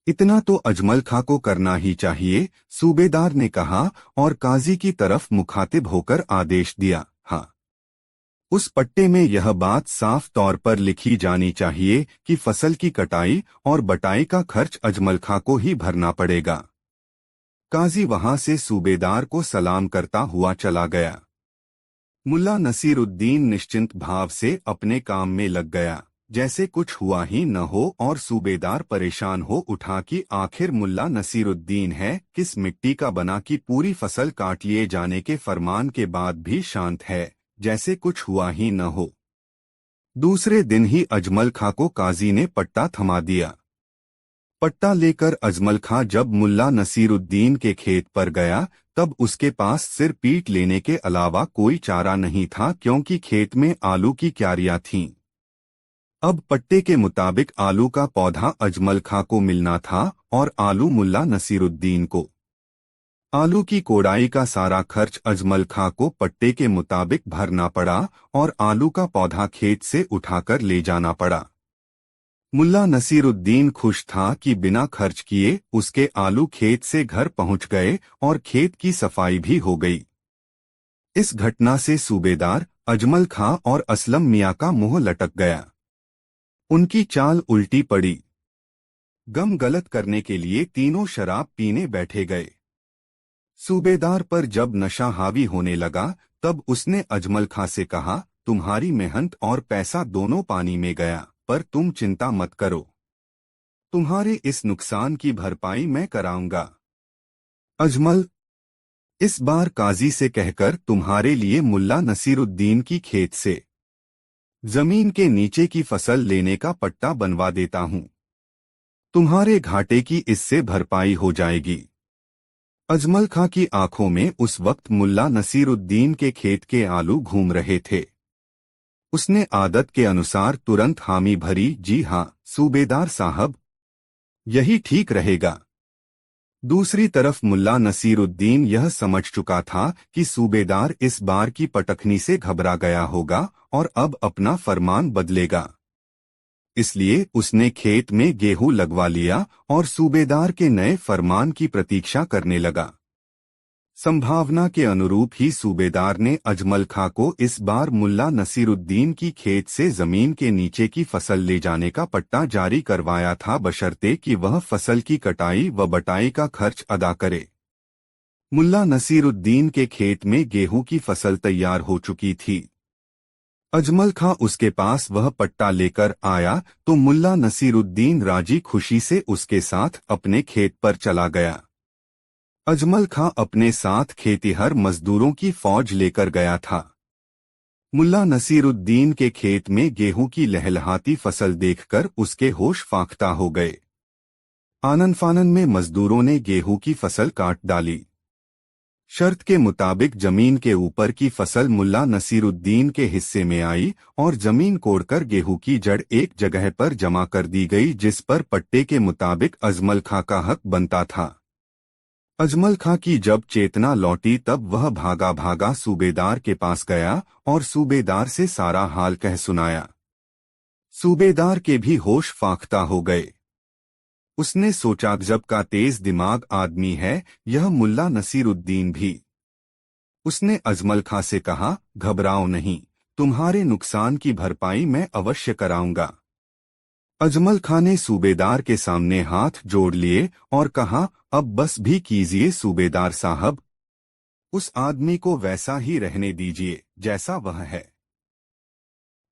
इतना तो अजमल खां को करना ही चाहिए, सूबेदार ने कहा और काजी की तरफ मुखातिब होकर आदेश दिया। हाँ, उस पट्टे में यह बात साफ तौर पर लिखी जानी चाहिए कि फसल की कटाई और बटाई का खर्च अजमल खां को ही भरना पड़ेगा। काजी वहां से सूबेदार को सलाम करता हुआ चला गया। मुल्ला नसीरुद्दीन निश्चिंत भाव से अपने काम में लग गया, जैसे कुछ हुआ ही न हो, और सूबेदार परेशान हो उठा कि आखिर मुल्ला नसीरुद्दीन है किस मिट्टी का बना कि पूरी फसल काट लिए जाने के फरमान के बाद भी शांत है, जैसे कुछ हुआ ही न हो। दूसरे दिन ही अजमल खां को काजी ने पट्टा थमा दिया। पट्टा लेकर अजमल खां जब मुल्ला नसीरुद्दीन के खेत पर गया, तब उसके पास सिर पीट लेने के अलावा कोई चारा नहीं था, क्योंकि खेत में आलू की क्यारियां थीं। अब पट्टे के मुताबिक आलू का पौधा अजमल खां को मिलना था और आलू मुल्ला नसीरुद्दीन को। आलू की कोड़ाई का सारा खर्च अजमल खां को पट्टे के मुताबिक भरना पड़ा और आलू का पौधा खेत से उठाकर ले जाना पड़ा। मुल्ला नसीरुद्दीन खुश था कि बिना खर्च किए उसके आलू खेत से घर पहुंच गए और खेत की सफाई भी हो गई। इस घटना से सूबेदार, अजमल खां और असलम मियाँ का मुंह लटक गया। उनकी चाल उल्टी पड़ी। गम गलत करने के लिए तीनों शराब पीने बैठे गए। सूबेदार पर जब नशा हावी होने लगा, तब उसने अजमल खां से कहा, तुम्हारी मेहनत और पैसा दोनों पानी में गया, पर तुम चिंता मत करो, तुम्हारे इस नुकसान की भरपाई मैं कराऊंगा। अजमल, इस बार काजी से कहकर तुम्हारे लिए मुल्ला नसीरुद्दीन की खेत से जमीन के नीचे की फसल लेने का पट्टा बनवा देता हूं, तुम्हारे घाटे की इससे भरपाई हो जाएगी। अजमल खां की आंखों में उस वक्त मुल्ला नसीरुद्दीन के खेत के आलू घूम रहे थे। उसने आदत के अनुसार तुरंत हामी भरी, जी हाँ सूबेदार साहब, यही ठीक रहेगा। दूसरी तरफ मुल्ला नसीरुद्दीन यह समझ चुका था कि सूबेदार इस बार की पटखनी से घबरा गया होगा और अब अपना फरमान बदलेगा। इसलिए उसने खेत में गेहूं लगवा लिया और सूबेदार के नए फरमान की प्रतीक्षा करने लगा। संभावना के अनुरूप ही सूबेदार ने अजमल खां को इस बार मुल्ला नसीरुद्दीन की खेत से जमीन के नीचे की फसल ले जाने का पट्टा जारी करवाया था, बशर्ते कि वह फसल की कटाई व बटाई का खर्च अदा करे। मुल्ला नसीरुद्दीन के खेत में गेहूं की फसल तैयार हो चुकी थी। अजमल खां उसके पास वह पट्टा लेकर आया तो मुल्ला नसीरुद्दीन राजी खुशी से उसके साथ अपने खेत पर चला गया। अजमल खां अपने साथ खेतिहर मजदूरों की फौज लेकर गया था। मुल्ला नसीरुद्दीन के खेत में गेहूं की लहलहाती फसल देखकर उसके होश फाख्ता हो गए। आनन फानन में मजदूरों ने गेहूं की फसल काट डाली। शर्त के मुताबिक जमीन के ऊपर की फसल मुल्ला नसीरुद्दीन के हिस्से में आई और जमीन कोड़कर गेहूं की जड़ एक जगह पर जमा कर दी गई, जिस पर पट्टे के मुताबिक अजमल खां का हक बनता था। अजमल खां की जब चेतना लौटी तब वह भागा भागा सूबेदार के पास गया और सूबेदार से सारा हाल कह सुनाया। सूबेदार के भी होश फाख्ता हो गए। उसने सोचा, जब का तेज दिमाग आदमी है यह मुल्ला नसीरुद्दीन भी। उसने अजमल खां से कहा, घबराओ नहीं, तुम्हारे नुकसान की भरपाई मैं अवश्य कराऊंगा। अजमल खां ने सूबेदार के सामने हाथ जोड़ लिए और कहा, अब बस भी कीजिए सूबेदार साहब, उस आदमी को वैसा ही रहने दीजिए जैसा वह है।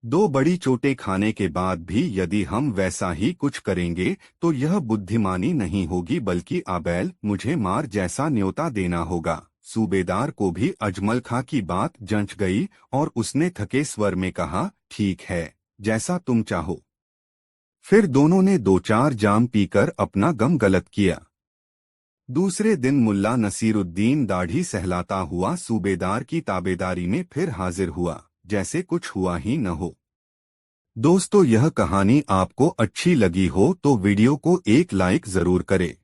दो बड़ी चोटें खाने के बाद भी यदि हम वैसा ही कुछ करेंगे तो यह बुद्धिमानी नहीं होगी बल्कि आबैल मुझे मार जैसा न्योता देना होगा। सूबेदार को भी अजमल खां की बात जंच गई और उसने थके स्वर में कहा, ठीक है, जैसा तुम चाहो। फिर दोनों ने दो चार जाम पीकर अपना गम गलत किया। दूसरे दिन मुल्ला नसीरुद्दीन दाढ़ी सहलाता हुआ सूबेदार की ताबेदारी में फिर हाजिर हुआ, जैसे कुछ हुआ ही न हो। दोस्तों, यह कहानी आपको अच्छी लगी हो तो वीडियो को एक लाइक जरूर करें।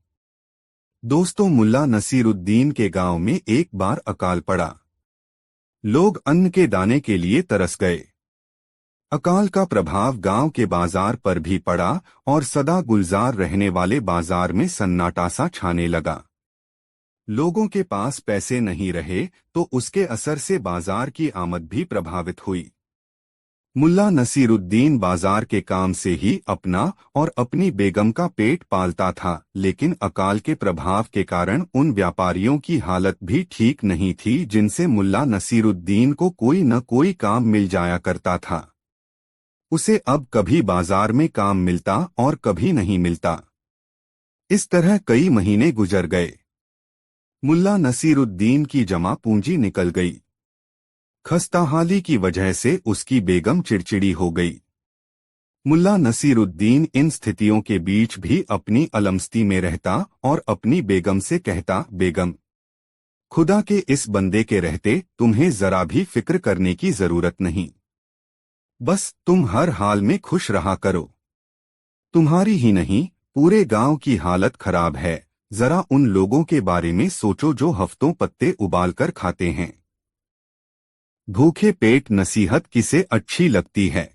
दोस्तों, मुल्ला नसीरुद्दीन के गांव में एक बार अकाल पड़ा। लोग अन्न के दाने के लिए तरस गए। अकाल का प्रभाव गांव के बाजार पर भी पड़ा और सदा गुलजार रहने वाले बाजार में सन्नाटा सा छाने लगा। लोगों के पास पैसे नहीं रहे तो उसके असर से बाजार की आमद भी प्रभावित हुई। मुल्ला नसीरुद्दीन बाजार के काम से ही अपना और अपनी बेगम का पेट पालता था, लेकिन अकाल के प्रभाव के कारण उन व्यापारियों की हालत भी ठीक नहीं थी जिनसे मुल्ला नसीरुद्दीन को कोई न कोई काम मिल जाया करता था। उसे अब कभी बाजार में काम मिलता और कभी नहीं मिलता। इस तरह कई महीने गुजर गए। मुल्ला नसीरुद्दीन की जमा पूंजी निकल गई। खस्ताहाली की वजह से उसकी बेगम चिड़चिड़ी हो गई। मुल्ला नसीरुद्दीन इन स्थितियों के बीच भी अपनी अलमस्ती में रहता और अपनी बेगम से कहता, बेगम, खुदा के इस बंदे के रहते तुम्हें जरा भी फिक्र करने की जरूरत नहीं। बस तुम हर हाल में खुश रहा करो। तुम्हारी ही नहीं, पूरे गांव की हालत खराब है। जरा उन लोगों के बारे में सोचो जो हफ्तों पत्ते उबालकर खाते हैं। भूखे पेट नसीहत किसे अच्छी लगती है।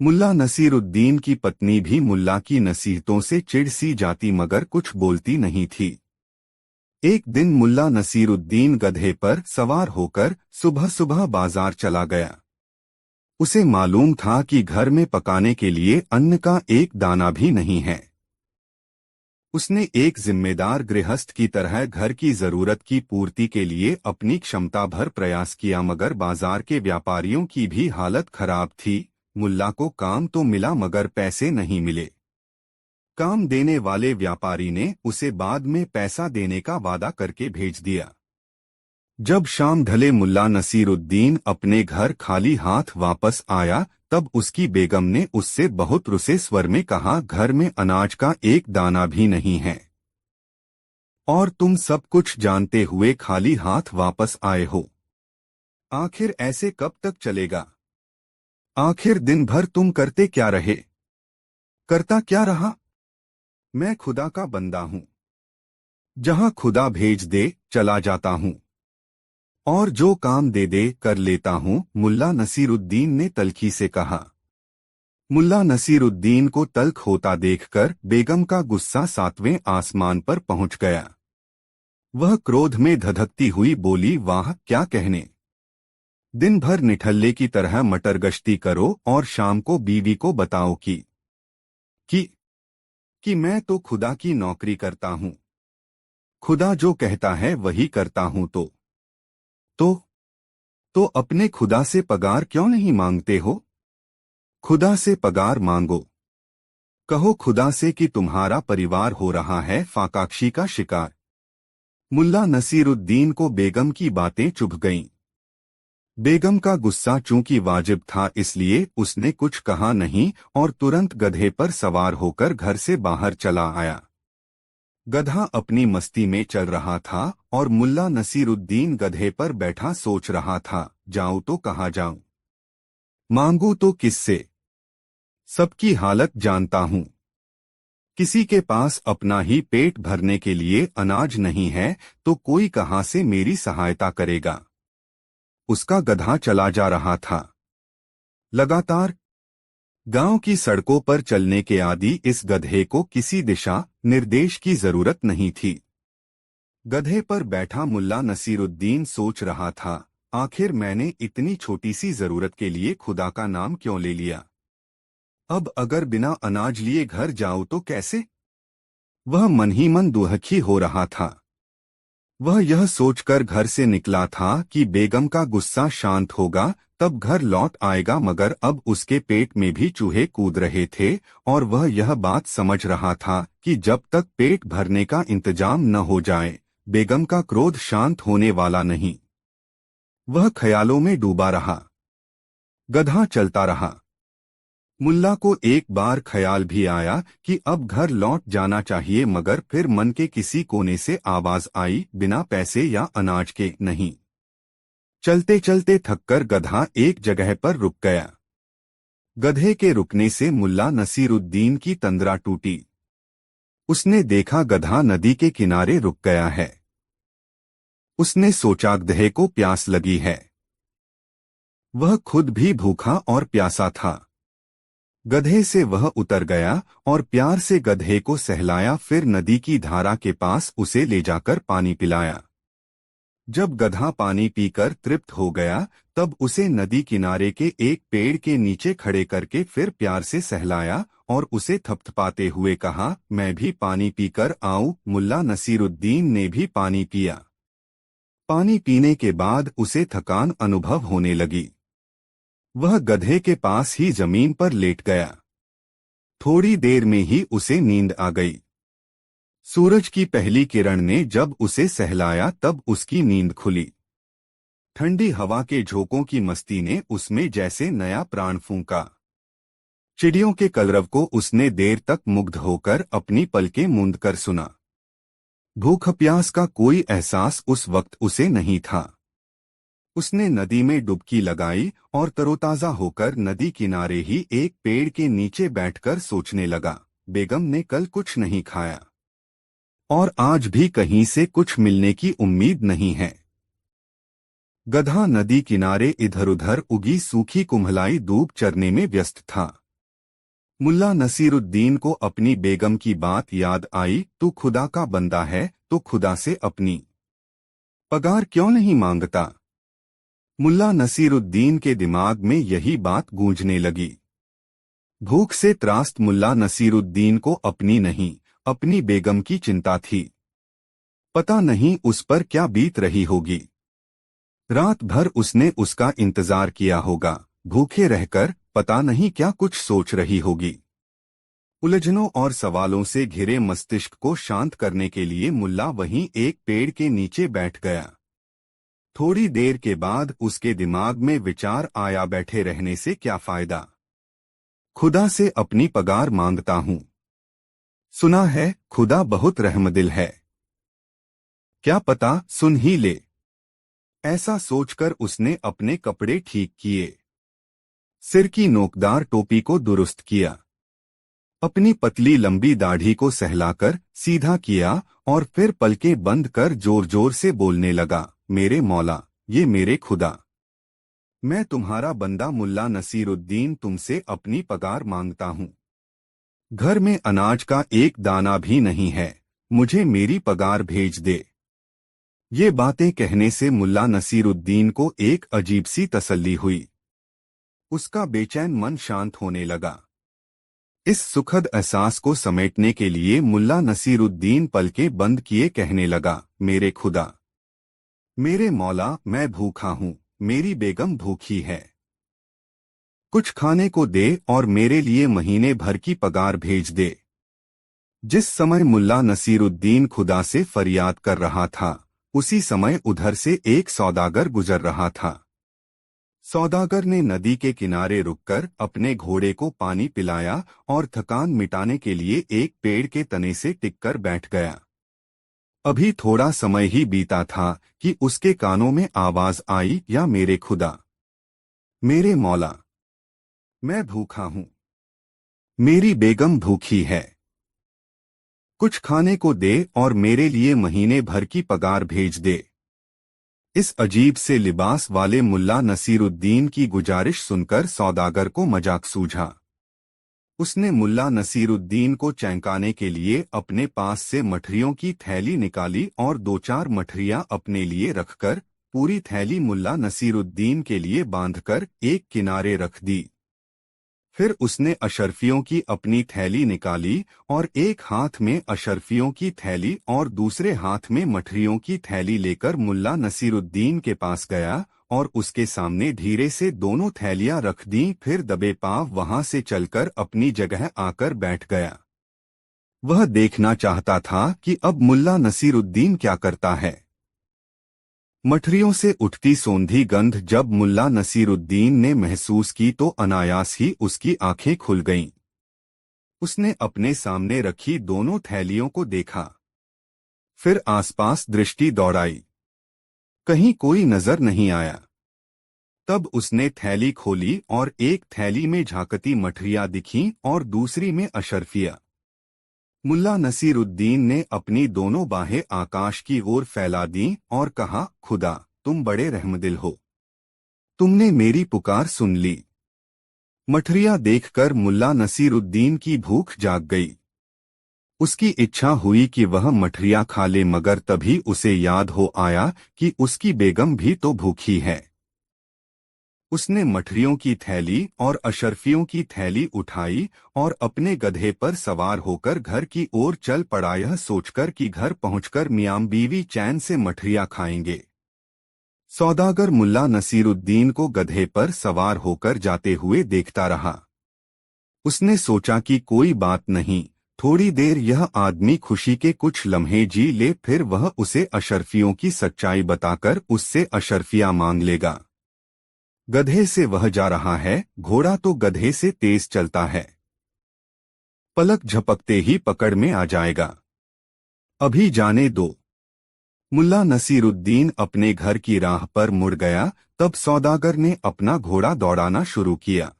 मुल्ला नसीरुद्दीन की पत्नी भी मुल्ला की नसीहतों से चिढ़ सी जाती मगर कुछ बोलती नहीं थी। एक दिन मुल्ला नसीरुद्दीन गधे पर सवार होकर सुबह सुबह बाजार चला गया। उसे मालूम था कि घर में पकाने के लिए अन्न का एक दाना भी नहीं है। उसने एक जिम्मेदार गृहस्थ की तरह घर की जरूरत की पूर्ति के लिए अपनी क्षमता भर प्रयास किया मगर बाजार के व्यापारियों की भी हालत खराब थी। मुल्ला को काम तो मिला मगर पैसे नहीं मिले। काम देने वाले व्यापारी ने उसे बाद में पैसा देने का वादा करके भेज दिया। जब शाम ढले मुल्ला नसीरुद्दीन अपने घर खाली हाथ वापस आया तब उसकी बेगम ने उससे बहुत रुसे स्वर में कहा, घर में अनाज का एक दाना भी नहीं है और तुम सब कुछ जानते हुए खाली हाथ वापस आए हो। आखिर ऐसे कब तक चलेगा? आखिर दिन भर तुम करते क्या रहे? करता क्या रहा? मैं खुदा का बंदा हूं। जहां खुदा भेज दे चला जाता हूं और जो काम दे दे कर लेता हूं, मुल्ला नसीरुद्दीन ने तल्खी से कहा। मुल्ला नसीरुद्दीन को तल्ख होता देखकर बेगम का गुस्सा सातवें आसमान पर पहुंच गया। वह क्रोध में धधकती हुई बोली, वाह क्या कहने! दिन भर निठल्ले की तरह मटर गश्ती करो और शाम को बीवी को बताओ कि मैं तो खुदा की नौकरी करता हूं। खुदा जो कहता है वही करता हूं तो अपने खुदा से पगार क्यों नहीं मांगते हो? खुदा से पगार मांगो। कहो खुदा से कि तुम्हारा परिवार हो रहा है फाकाक्षी का शिकार। मुल्ला नसीरुद्दीन को बेगम की बातें चुभ गईं। बेगम का गुस्सा चूंकि वाजिब था इसलिए उसने कुछ कहा नहीं और तुरंत गधे पर सवार होकर घर से बाहर चला आया। गधा अपनी मस्ती में चल रहा था और मुल्ला नसीरुद्दीन गधे पर बैठा सोच रहा था, जाऊं तो कहाँ जाऊं? मांगू तो किससे? सबकी हालत जानता हूं। किसी के पास अपना ही पेट भरने के लिए अनाज नहीं है तो कोई कहां से मेरी सहायता करेगा? उसका गधा चला जा रहा था। लगातार गांव की सड़कों पर चलने के आदि इस गधे को किसी दिशा निर्देश की जरूरत नहीं थी। गधे पर बैठा मुल्ला नसीरुद्दीन सोच रहा था, आखिर मैंने इतनी छोटी सी जरूरत के लिए खुदा का नाम क्यों ले लिया? अब अगर बिना अनाज लिए घर जाऊं तो कैसे? वह मन ही मन दुखी हो रहा था। वह यह सोचकर घर से निकला था कि बेगम का गुस्सा शांत होगा तब घर लौट आएगा, मगर अब उसके पेट में भी चूहे कूद रहे थे और वह यह बात समझ रहा था कि जब तक पेट भरने का इंतजाम न हो जाए बेगम का क्रोध शांत होने वाला नहीं। वह ख्यालों में डूबा रहा। गधा चलता रहा। मुल्ला को एक बार ख्याल भी आया कि अब घर लौट जाना चाहिए, मगर फिर मन के किसी कोने से आवाज आई, बिना पैसे या अनाज के नहीं। चलते चलते थककर गधा एक जगह पर रुक गया। गधे के रुकने से मुल्ला नसीरुद्दीन की तंद्रा टूटी। उसने देखा गधा नदी के किनारे रुक गया है। उसने सोचा गधे को प्यास लगी है। वह खुद भी भूखा और प्यासा था। गधे से वह उतर गया और प्यार से गधे को सहलाया, फिर नदी की धारा के पास उसे ले जाकर पानी पिलाया। जब गधा पानी पीकर तृप्त हो गया तब उसे नदी किनारे के एक पेड़ के नीचे खड़े करके फिर प्यार से सहलाया और उसे थपथपाते हुए कहा, मैं भी पानी पीकर आऊं। मुल्ला नसीरुद्दीन ने भी पानी पिया। पानी पीने के बाद उसे थकान अनुभव होने लगी। वह गधे के पास ही जमीन पर लेट गया। थोड़ी देर में ही उसे नींद आ गई। सूरज की पहली किरण ने जब उसे सहलाया तब उसकी नींद खुली। ठंडी हवा के झोंकों की मस्ती ने उसमें जैसे नया प्राण फूंका। चिड़ियों के कलरव को उसने देर तक मुग्ध होकर अपनी पलकें मूंद कर सुना। भूख प्यास का कोई एहसास उस वक्त उसे नहीं था। उसने नदी में डुबकी लगाई और तरोताजा होकर नदी किनारे ही एक पेड़ के नीचे बैठकर सोचने लगा, बेगम ने कल कुछ नहीं खाया और आज भी कहीं से कुछ मिलने की उम्मीद नहीं है। गधा नदी किनारे इधर उधर उगी सूखी कुम्हलाई दूब चरने में व्यस्त था। मुल्ला नसीरुद्दीन को अपनी बेगम की बात याद आई, तू खुदा का बंदा है तो खुदा से अपनी पगार क्यों नहीं मांगता। मुल्ला नसीरुद्दीन के दिमाग में यही बात गूंजने लगी। भूख से त्रास्त मुल्ला नसीरुद्दीन को अपनी नहीं, अपनी बेगम की चिंता थी। पता नहीं उस पर क्या बीत रही होगी। रात भर उसने उसका इंतजार किया होगा। भूखे रहकर पता नहीं क्या कुछ सोच रही होगी। उलझनों और सवालों से घिरे मस्तिष्क को शांत करने के लिए मुल्ला वहीं एक पेड़ के नीचे बैठ गया। थोड़ी देर के बाद उसके दिमाग में विचार आया, बैठे रहने से क्या फायदा। खुदा से अपनी पगार मांगता हूं। सुना है खुदा बहुत रहमदिल है। क्या पता सुन ही ले। ऐसा सोचकर उसने अपने कपड़े ठीक किए। सिर की नोकदार टोपी को दुरुस्त किया। अपनी पतली लंबी दाढ़ी को सहलाकर सीधा किया और फिर पलकें बंद कर जोर जोर से बोलने लगा, मेरे मौला, ये मेरे खुदा, मैं तुम्हारा बंदा मुल्ला नसीरुद्दीन तुमसे अपनी पगार मांगता हूं। घर में अनाज का एक दाना भी नहीं है, मुझे मेरी पगार भेज दे। ये बातें कहने से मुल्ला नसीरुद्दीन को एक अजीब सी तसल्ली हुई। उसका बेचैन मन शांत होने लगा। इस सुखद एहसास को समेटने के लिए मुल्ला नसीरुद्दीन पलकें बंद किए कहने लगा, मेरे खुदा, मेरे मौला, मैं भूखा हूं, मेरी बेगम भूखी है। कुछ खाने को दे और मेरे लिए महीने भर की पगार भेज दे। जिस समय मुल्ला नसीरुद्दीन खुदा से फरियाद कर रहा था उसी समय उधर से एक सौदागर गुजर रहा था। सौदागर ने नदी के किनारे रुककर अपने घोड़े को पानी पिलाया और थकान मिटाने के लिए एक पेड़ के तने से टिककर बैठ गया। अभी थोड़ा समय ही बीता था कि उसके कानों में आवाज आई, या मेरे खुदा, मेरे मौला, मैं भूखा हूं, मेरी बेगम भूखी है। कुछ खाने को दे और मेरे लिए महीने भर की पगार भेज दे। इस अजीब से लिबास वाले मुल्ला नसीरुद्दीन की गुजारिश सुनकर सौदागर को मजाक सूझा। उसने मुल्ला नसीरुद्दीन को चौंकाने के लिए अपने पास से मठरियों की थैली निकाली और दो चार मठरियां अपने लिए रखकर पूरी थैली मुल्ला नसीरुद्दीन के लिए बांधकर एक किनारे रख दी। फिर उसने अशरफियों की अपनी थैली निकाली और एक हाथ में अशरफियों की थैली और दूसरे हाथ में मठरियों की थैली लेकर मुल्ला नसीरुद्दीन के पास गया और उसके सामने धीरे से दोनों थैलियां रख दी, फिर दबे पांव वहां से चलकर अपनी जगह आकर बैठ गया। वह देखना चाहता था कि अब मुल्ला नसीरुद्दीन क्या करता है। मठरियों से उठती सोंधी गंध जब मुल्ला नसीरुद्दीन ने महसूस की तो अनायास ही उसकी आंखें खुल गईं। उसने अपने सामने रखी दोनों थैलियों को देखा, फिर आसपास दृष्टि दौड़ाई। कहीं कोई नजर नहीं आया। तब उसने थैली खोली और एक थैली में झांकती मठरियां दिखीं और दूसरी में अशर्फिया। मुल्ला नसीरुद्दीन ने अपनी दोनों बाहें आकाश की ओर फैला दीं और कहा, खुदा, तुम बड़े रहमदिल हो। तुमने मेरी पुकार सुन ली। मठरियां देखकर मुल्ला नसीरुद्दीन की भूख जाग गई। उसकी इच्छा हुई कि वह मठरियां खा ले, मगर तभी उसे याद हो आया कि उसकी बेगम भी तो भूखी है। उसने मठरियों की थैली और अशर्फियों की थैली उठाई और अपने गधे पर सवार होकर घर की ओर चल पड़ा, यह सोचकर कि घर पहुंचकर मियां बीवी चैन से मठरियां खाएंगे। सौदागर मुल्ला नसीरुद्दीन को गधे पर सवार होकर जाते हुए देखता रहा। उसने सोचा कि कोई बात नहीं, थोड़ी देर यह आदमी खुशी के कुछ लम्हे जी ले, फिर वह उसे अशर्फियों की सच्चाई बताकर उससे अशर्फियां मांग लेगा। गधे से वह जा रहा है, घोड़ा तो गधे से तेज चलता है, पलक झपकते ही पकड़ में आ जाएगा। अभी जाने दो। मुल्ला नसीरुद्दीन अपने घर की राह पर मुड़ गया। तब सौदागर ने अपना घोड़ा दौड़ाना शुरू किया।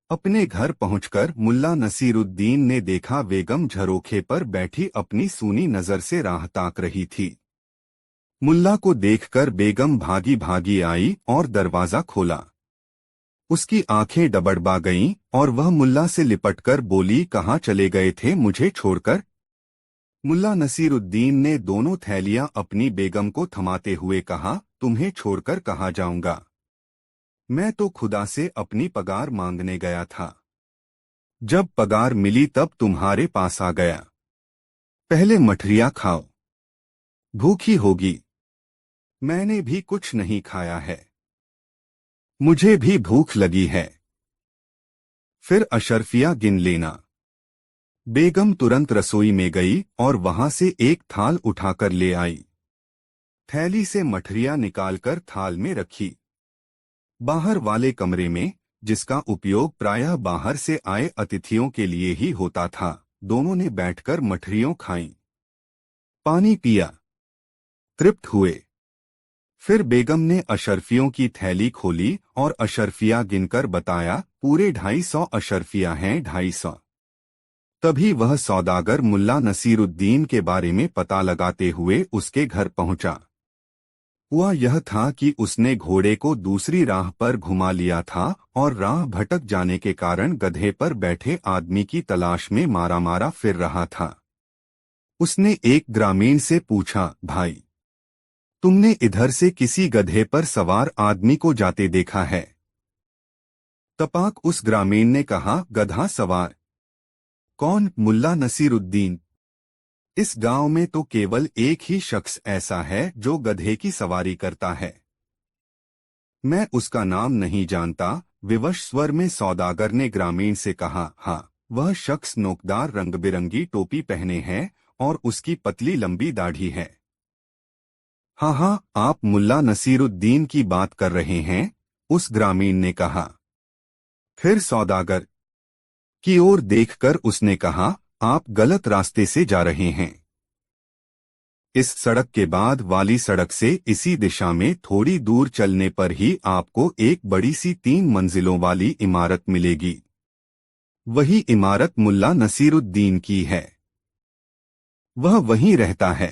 अपने घर पहुंचकर मुल्ला नसीरुद्दीन ने देखा बेगम झरोखे पर बैठी अपनी सूनी नजर से राह ताक रही थी। मुल्ला को देखकर बेगम भागी भागी आई और दरवाजा खोला। उसकी आंखें डबडबा गईं और वह मुल्ला से लिपटकर बोली, कहाँ चले गए थे मुझे छोड़कर? मुल्ला नसीरुद्दीन ने दोनों थैलियां अपनी बेगम को थमाते हुए कहा, तुम्हें छोड़कर कहाँ जाऊंगा? मैं तो खुदा से अपनी पगार मांगने गया था। जब पगार मिली तब तुम्हारे पास आ गया। पहले मठरियां खाओ, भूखी होगी। मैंने भी कुछ नहीं खाया है, मुझे भी भूख लगी है। फिर अशर्फिया गिन लेना। बेगम तुरंत रसोई में गई और वहां से एक थाल उठाकर ले आई। थैली से मठरियां निकालकर थाल में रखी। बाहर वाले कमरे में, जिसका उपयोग प्रायः बाहर से आए अतिथियों के लिए ही होता था, दोनों ने बैठकर मठरियों खाईं। पानी पिया, तृप्त हुए। फिर बेगम ने अशर्फियों की थैली खोली और अशर्फिया गिनकर बताया, पूरे 250 अशर्फिया हैं, 250। तभी वह सौदागर मुल्ला नसीरुद्दीन के बारे में पता लगाते हुए उसके घर पहुंचा। हुआ यह था कि उसने घोड़े को दूसरी राह पर घुमा लिया था और राह भटक जाने के कारण गधे पर बैठे आदमी की तलाश में मारा मारा फिर रहा था। उसने एक ग्रामीण से पूछा, भाई, तुमने इधर से किसी गधे पर सवार आदमी को जाते देखा है? तपाक उस ग्रामीण ने कहा, गधा सवार? कौन? मुल्ला नसीरुद्दीन। इस गांव में तो केवल एक ही शख्स ऐसा है जो गधे की सवारी करता है। मैं उसका नाम नहीं जानता, विवश स्वर में सौदागर ने ग्रामीण से कहा। हाँ, वह शख्स नोकदार रंग बिरंगी टोपी पहने है और उसकी पतली लंबी दाढ़ी है। हाँ हाँ, आप मुल्ला नसीरुद्दीन की बात कर रहे हैं, उस ग्रामीण ने कहा। फिर सौदागर की ओर देखकर उसने कहा, आप गलत रास्ते से जा रहे हैं। इस सड़क के बाद वाली सड़क से इसी दिशा में थोड़ी दूर चलने पर ही आपको एक बड़ी सी 3 मंजिलों वाली इमारत मिलेगी। वही इमारत मुल्ला नसीरुद्दीन की है। वह वहीं रहता है।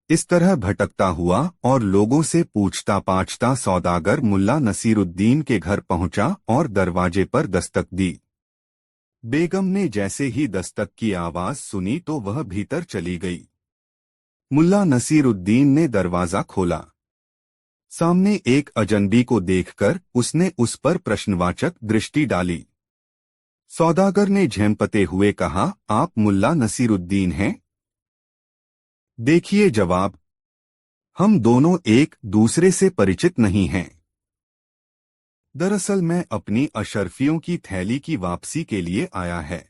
इस तरह भटकता हुआ और लोगों से पूछता पाछता सौदागर मुल्ला नसीरुद्दीन के घर पहुंचा और दरवाजे पर दस्तक दी। बेगम ने जैसे ही दस्तक की आवाज सुनी तो वह भीतर चली गई। मुल्ला नसीरुद्दीन ने दरवाजा खोला। सामने एक अजनबी को देखकर उसने उस पर प्रश्नवाचक दृष्टि डाली। सौदागर ने झेंपते हुए कहा, आप मुल्ला नसीरुद्दीन हैं? देखिए जवाब। हम दोनों एक दूसरे से परिचित नहीं हैं। दरअसल मैं अपनी अशर्फियों की थैली की वापसी के लिए आया है।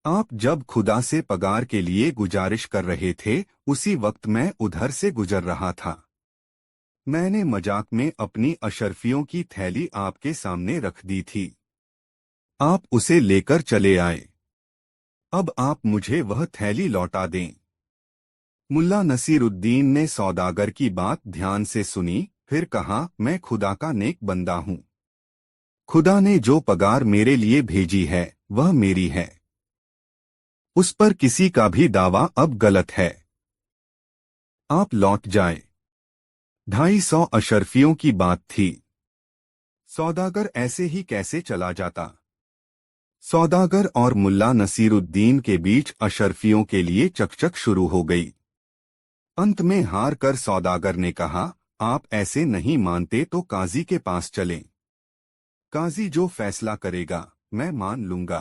आप जब खुदा से पगार के लिए गुजारिश कर रहे थे, उसी वक्त मैं उधर से गुजर रहा था। मैंने मजाक में अपनी अशर्फियों की थैली आपके सामने रख दी थी। आप उसे लेकर चले आए। अब आप मुझे वह थैली लौटा दें। मुल्ला नसीरुद्दीन ने सौदागर की बात ध्यान से सुनी, फिर कहा, मैं खुदा का नेक बंदा हूँ। खुदा ने जो पगार मेरे लिए भेजी है, वह मेरी है। उस पर किसी का भी दावा अब गलत है। आप लौट जाए। 250 अशर्फियों की बात थी। सौदागर ऐसे ही कैसे चला जाता? सौदागर और मुल्ला नसीरुद्दीन के बीच अशर्फियों के लिए चकचक शुरू हो गई। अंत में हार कर सौदागर ने कहा, आप ऐसे नहीं मानते तो काजी के पास चलें। काजी जो फैसला करेगा, मैं मान लूंगा।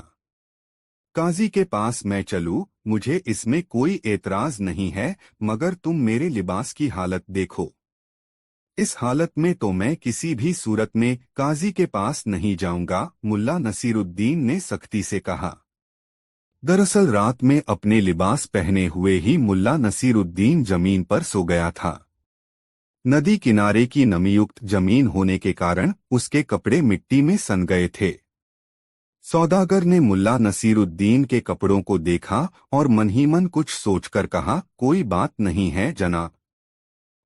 काजी के पास मैं चलूं, मुझे इसमें कोई एतराज नहीं है, मगर तुम मेरे लिबास की हालत देखो। इस हालत में तो मैं किसी भी सूरत में काजी के पास नहीं जाऊंगा, मुल्ला नसीरुद्दीन ने सख्ती से कहा। दरअसल रात में अपने लिबास पहने हुए ही मुल्ला नसीरुद्दीन जमीन पर सो गया था। नदी किनारे की नमीयुक्त जमीन होने के कारण उसके कपड़े मिट्टी में सन गए थे। सौदागर ने मुल्ला नसीरुद्दीन के कपड़ों को देखा और मन ही मन कुछ सोचकर कहा, कोई बात नहीं है जनाब।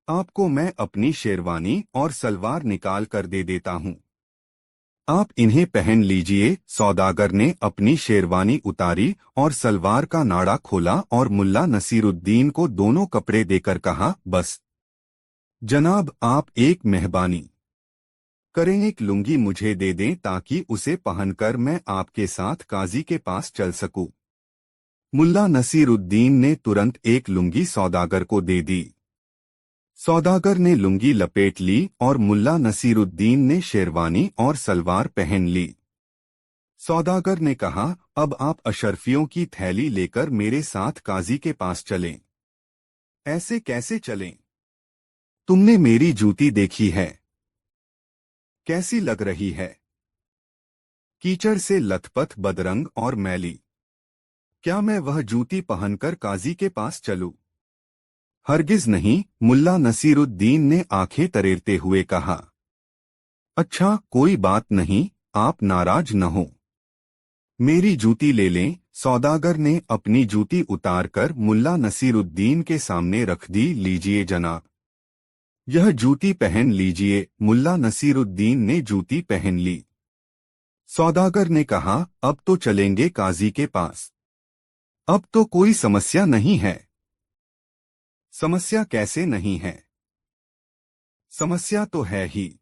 आपको मैं अपनी शेरवानी और सलवार निकाल कर दे देता हूँ। आप इन्हें पहन लीजिए। सौदागर ने अपनी शेरवानी उतारी और सलवार का नाड़ा खोला और मुल्ला नसीरुद्दीन को दोनों कपड़े देकर कहा, बस जनाब, आप एक मेहरबानी करें, एक लुंगी मुझे दे दें ताकि उसे पहनकर मैं आपके साथ काजी के पास चल सकूं। मुल्ला नसीरुद्दीन ने तुरंत एक लुंगी सौदागर को दे दी। सौदागर ने लुंगी लपेट ली और मुल्ला नसीरुद्दीन ने शेरवानी और सलवार पहन ली। सौदागर ने कहा, अब आप अशर्फियों की थैली लेकर मेरे साथ काजी के पास चलें। ऐसे कैसे चलें? तुमने मेरी जूती देखी है? कैसी लग रही है? कीचड़ से लथपथ, बदरंग और मैली। क्या मैं वह जूती पहनकर काजी के पास चलूं? हरगिज नहीं, मुल्ला नसीरुद्दीन ने आंखें तरेरते हुए कहा। अच्छा, कोई बात नहीं, आप नाराज न हो। मेरी जूती ले लें। सौदागर ने अपनी जूती उतारकर मुल्ला नसीरुद्दीन के सामने रख दी। लीजिए जनाब, यह जूती पहन लीजिए। मुल्ला नसीरुद्दीन ने जूती पहन ली। सौदागर ने कहा, अब तो चलेंगे काजी के पास। अब तो कोई समस्या नहीं है। समस्या कैसे नहीं है? समस्या तो है ही।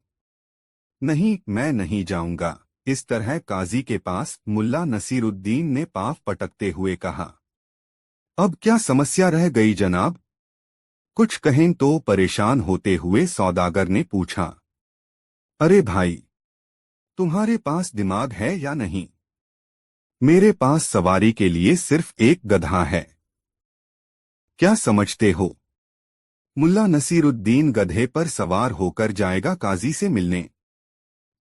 नहीं, मैं नहीं जाऊंगा। इस तरह काजी के पास मुल्ला नसीरुद्दीन ने पाँव पटकते हुए कहा। अब क्या समस्या रह गई जनाब? कुछ कहें तो परेशान होते हुए सौदागर ने पूछा। अरे भाई, तुम्हारे पास दिमाग है या नहीं? मेरे पास सवारी के लिए सिर्फ एक गधा है। क्या समझते हो? मुल्ला नसीरुद्दीन गधे पर सवार होकर जाएगा काजी से मिलने?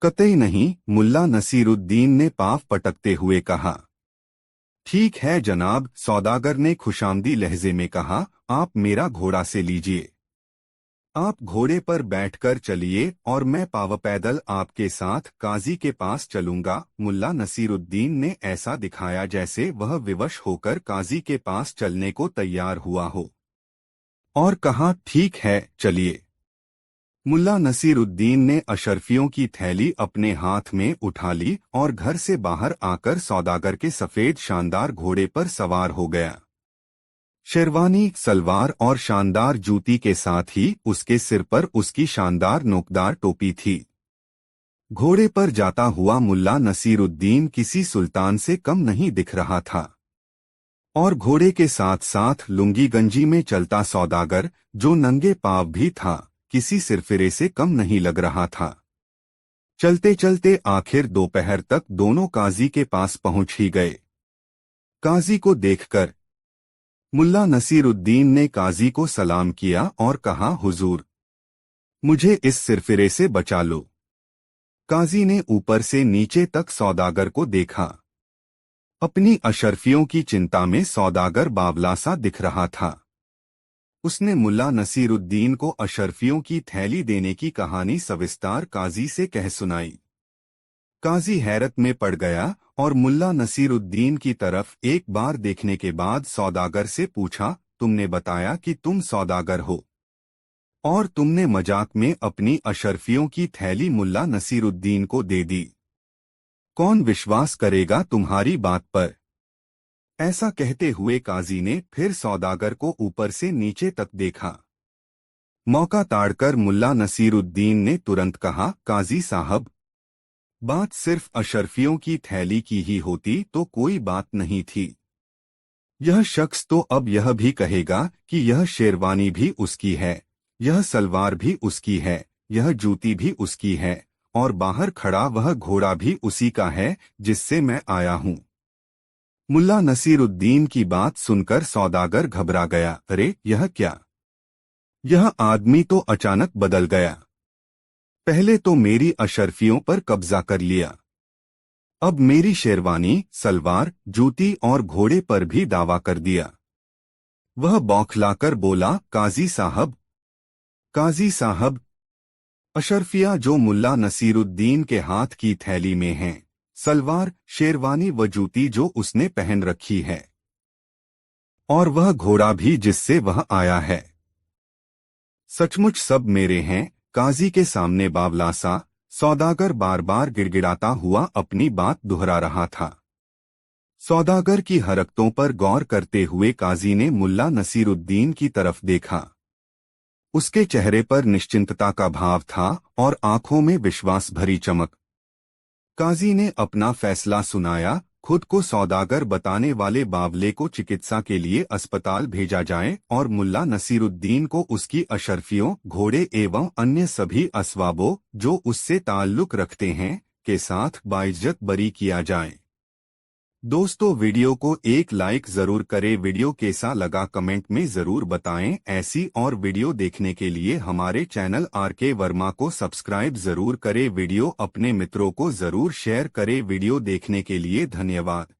कतई नहीं, मुल्ला नसीरुद्दीन ने पाँव पटकते हुए कहा। ठीक है जनाब, सौदागर ने खुशामदी लहजे में कहा, आप मेरा घोड़ा से लीजिए। आप घोड़े पर बैठकर चलिए और मैं पावपैदल आपके साथ काजी के पास चलूंगा। मुल्ला नसीरुद्दीन ने ऐसा दिखाया जैसे वह विवश होकर काजी के पास चलने को तैयार हुआ हो, और कहा, ठीक है, चलिए। मुल्ला नसीरुद्दीन ने अशर्फियों की थैली अपने हाथ में उठा ली और घर से बाहर आकर सौदागर के सफेद शानदार घोड़े पर सवार हो गया। शेरवानी, सलवार और शानदार जूती के साथ ही उसके सिर पर उसकी शानदार नोकदार टोपी थी। घोड़े पर जाता हुआ मुल्ला नसीरुद्दीन किसी सुल्तान से कम नहीं दिख रहा था, और घोड़े के साथ साथ लुंगी गंजी में चलता सौदागर, जो नंगे पांव भी था, किसी सिरफिरे से कम नहीं लग रहा था। चलते चलते आखिर दोपहर तक दोनों काजी के पास पहुंच ही गए। काजी को देखकर मुल्ला नसीरुद्दीन ने काजी को सलाम किया और कहा, हुजूर, मुझे इस सिरफिरे से बचा लो। काजी ने ऊपर से नीचे तक सौदागर को देखा। अपनी अशर्फियों की चिंता में सौदागर बावला सा दिख रहा था। उसने मुल्ला नसीरुद्दीन को अशर्फियों की थैली देने की कहानी सविस्तार काजी से कह सुनाई। काजी हैरत में पड़ गया और मुल्ला नसीरुद्दीन की तरफ एक बार देखने के बाद सौदागर से पूछा, तुमने बताया कि तुम सौदागर हो और तुमने मजाक में अपनी अशर्फियों की थैली मुल्ला नसीरुद्दीन को दे दी। कौन विश्वास करेगा तुम्हारी बात पर? ऐसा कहते हुए काजी ने फिर सौदागर को ऊपर से नीचे तक देखा। मौका ताड़कर मुल्ला नसीरुद्दीन ने तुरंत कहा, काजी साहब, बात सिर्फ अशर्फियों की थैली की ही होती तो कोई बात नहीं थी। यह शख्स तो अब यह भी कहेगा कि यह शेरवानी भी उसकी है, यह सलवार भी उसकी है, यह जूती भी उसकी है और बाहर खड़ा वह घोड़ा भी उसी का है जिससे मैं आया हूँ। मुल्ला नसीरुद्दीन की बात सुनकर सौदागर घबरा गया। अरे, यह क्या? यह आदमी तो अचानक बदल गया। पहले तो मेरी अशर्फियों पर कब्जा कर लिया, अब मेरी शेरवानी, सलवार, जूती और घोड़े पर भी दावा कर दिया। वह बौखलाकर बोला, काजी साहब, काजी साहब, अशर्फिया जो मुल्ला नसीरुद्दीन के हाथ की थैली में हैं, सलवार, शेरवानी व जूती जो उसने पहन रखी है, और वह घोड़ा भी जिससे वह आया है, सचमुच सब मेरे हैं। काजी के सामने बावला सा सौदागर बार बार गिड़गिड़ाता हुआ अपनी बात दोहरा रहा था। सौदागर की हरकतों पर गौर करते हुए काजी ने मुल्ला नसीरुद्दीन की तरफ देखा। उसके चेहरे पर निश्चिंतता का भाव था और आंखों में विश्वास भरी चमक। काजी ने अपना फैसला सुनाया, खुद को सौदागर बताने वाले बावले को चिकित्सा के लिए अस्पताल भेजा जाए और मुल्ला नसीरुद्दीन को उसकी अशर्फियों, घोड़े एवं अन्य सभी असवाबों जो उससे ताल्लुक रखते हैं के साथ बाइज्जत बरी किया जाए। दोस्तों, वीडियो को एक लाइक जरूर करें। वीडियो कैसा लगा कमेंट में जरूर बताएं। ऐसी और वीडियो देखने के लिए हमारे चैनल आरके वर्मा को सब्सक्राइब जरूर करें। वीडियो अपने मित्रों को जरूर शेयर करें। वीडियो देखने के लिए धन्यवाद।